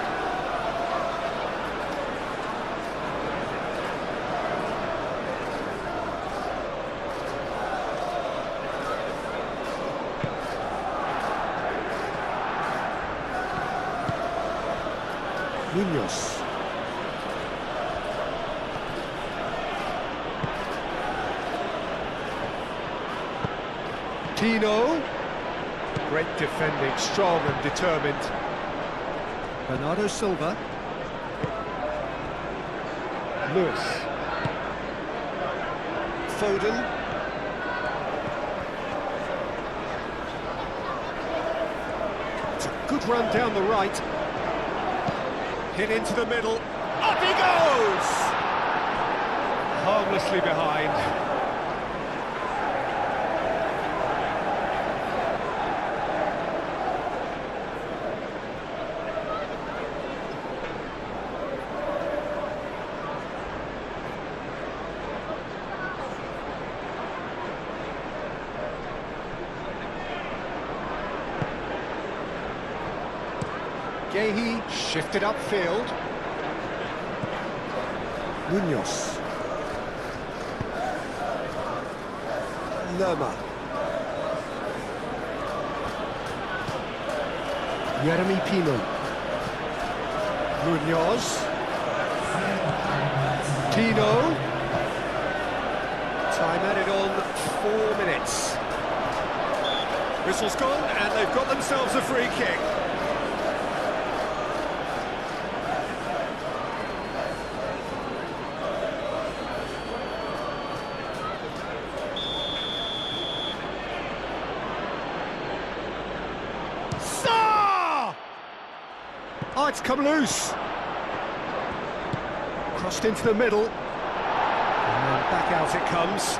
Munoz. Tino. Great defending, strong and determined. Bernardo Silva. Lewis. Foden. It's a good run down the right. Hit into the middle. Up he goes! Harmlessly behind. Gahey shifted upfield. Munoz. Lerma. Jeremy Pino. Munoz. Tino. Time added on 4 minutes. Whistle's gone and they've got themselves a free kick. Oh, it's come loose. Crossed into the middle. And back out it comes.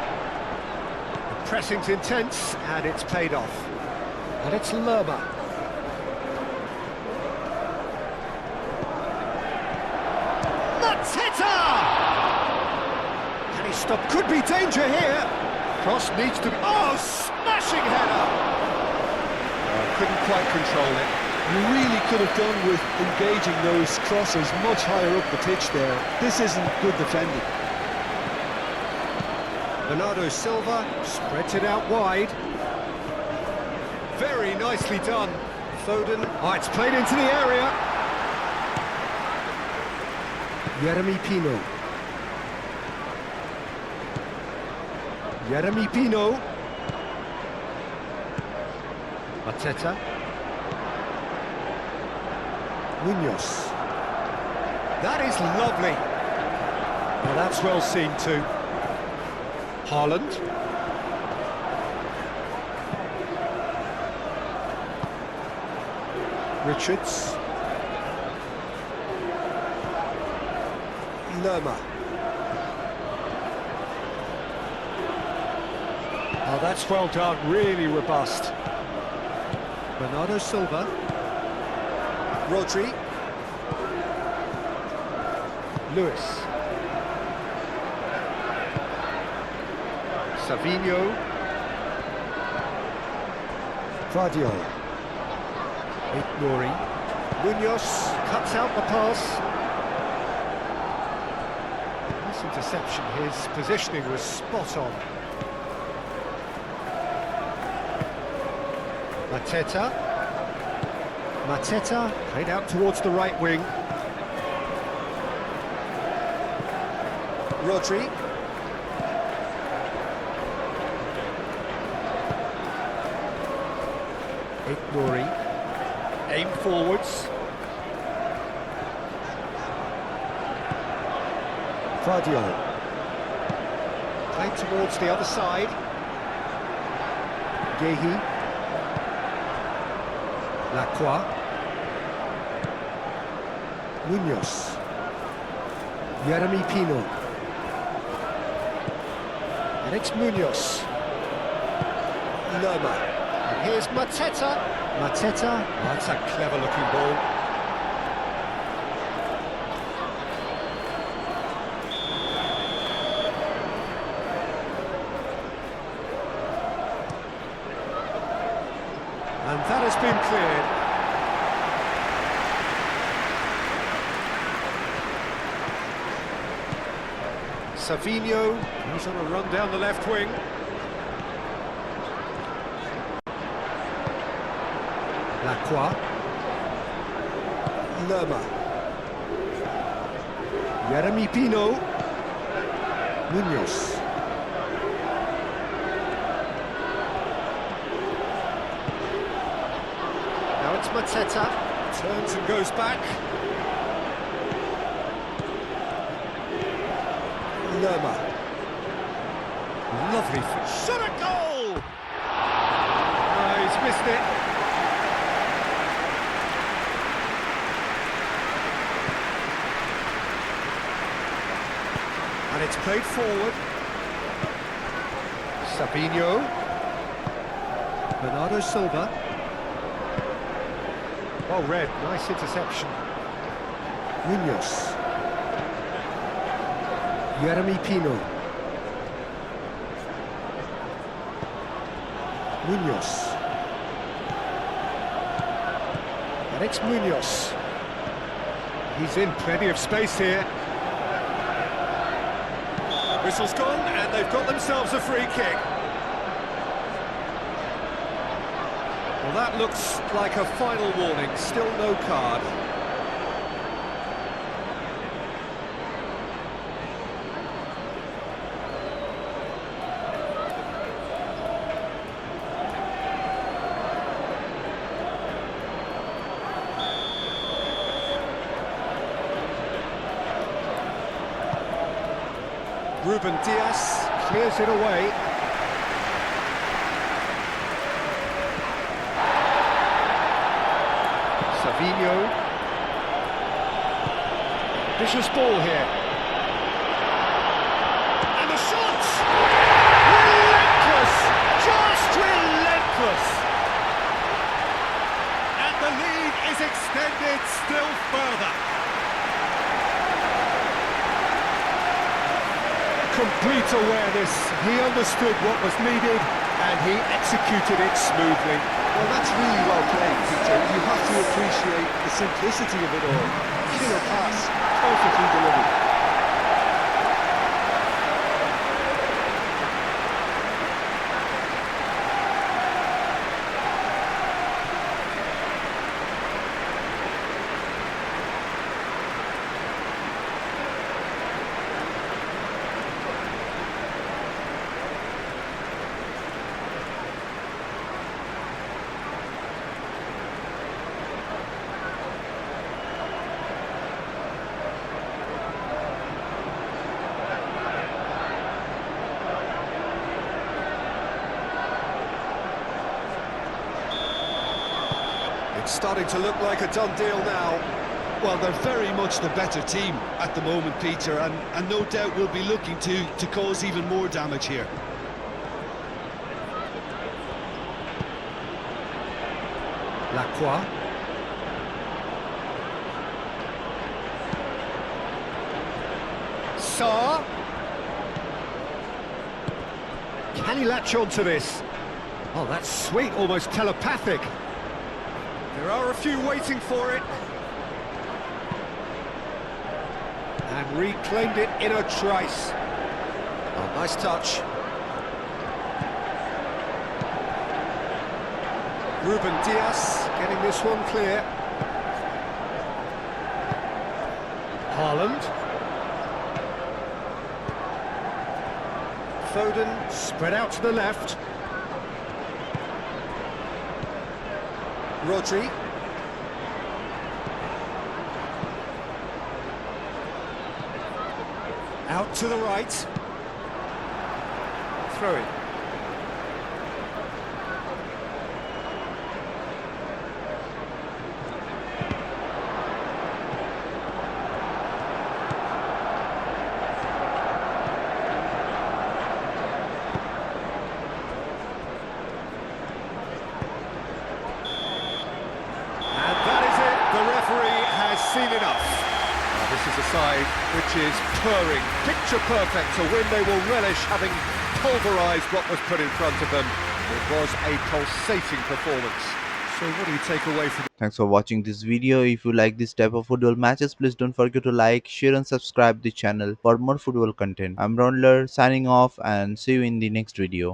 The pressing's intense, and it's paid off. And it's Lerma. Mateta! Can he stop? Could be danger here. Cross needs to be... Oh, smashing header! Couldn't quite control it. You really could have done with engaging those crosses much higher up the pitch there. This isn't good defending. Bernardo Silva spreads it out wide. Very nicely done. Foden. Oh, it's played into the area. Jeremy Pino. Jeremy Pino. Mateta. Munoz. That is lovely. Well, that's well seen too. Haaland. Richards. Lerma. Oh, that's well done, really robust. Bernardo Silva. Rodri. Lewis. Savinho. Vardiol. Nori. Munoz cuts out the pass. Nice interception. His positioning was spot on. Mateta. Mateta played out towards the right wing. Rodri. Nori. Aim forwards. Vardiol. Played towards the other side. Gehi. Lacroix. Munoz. Jeremy Pino. And it's Munoz. Lerma. And here's Mateta. Mateta. Oh, that's a clever looking ball. And that has been cleared. Savinho, he's on a run down the left wing. Lacroix. Lerma. Jeremy Pino. Munoz. Now it's Mateta. Turns and goes back. Lerma. Lovely shot at goal! Oh, he's missed it. And it's played forward. Savinho. Bernardo Silva. Well read, nice interception. Munoz. Jeremy Pino. Munoz. And it's Munoz. He's in plenty of space here. Whistle's gone, and they've got themselves a free kick. Well, that looks like a final warning, still no card. Ruben Diaz clears it away. Savinho. Vicious ball here. And the shot! Relentless! Just relentless! And the lead is extended still further. Complete awareness. He understood what was needed and he executed it smoothly. Well, that's really well played, Peter. You have to appreciate the simplicity of it all. Killer pass, perfectly delivered. It's starting to look like a done deal now. Well, they're very much the better team at the moment, Peter, and no doubt will be looking to cause even more damage here. Lacroix. Sarr. Can he latch on to this? Oh, that's sweet, almost telepathic. There are a few waiting for it. And reclaimed it in a trice. Oh, nice touch. Ruben Diaz getting this one clear. Haaland. Foden spread out to the left. Rodri. Out to the right. Throw it. Seen enough. Now, this is a side which is purring, picture perfect to win. They will relish having pulverised what was put in front of them. It was a pulsating performance. So what do you take away from it? Thanks for watching this video. If you like this type of football matches, please don't forget to like, share and subscribe the channel for more football content. I'm Raundler signing off and see you in the next video.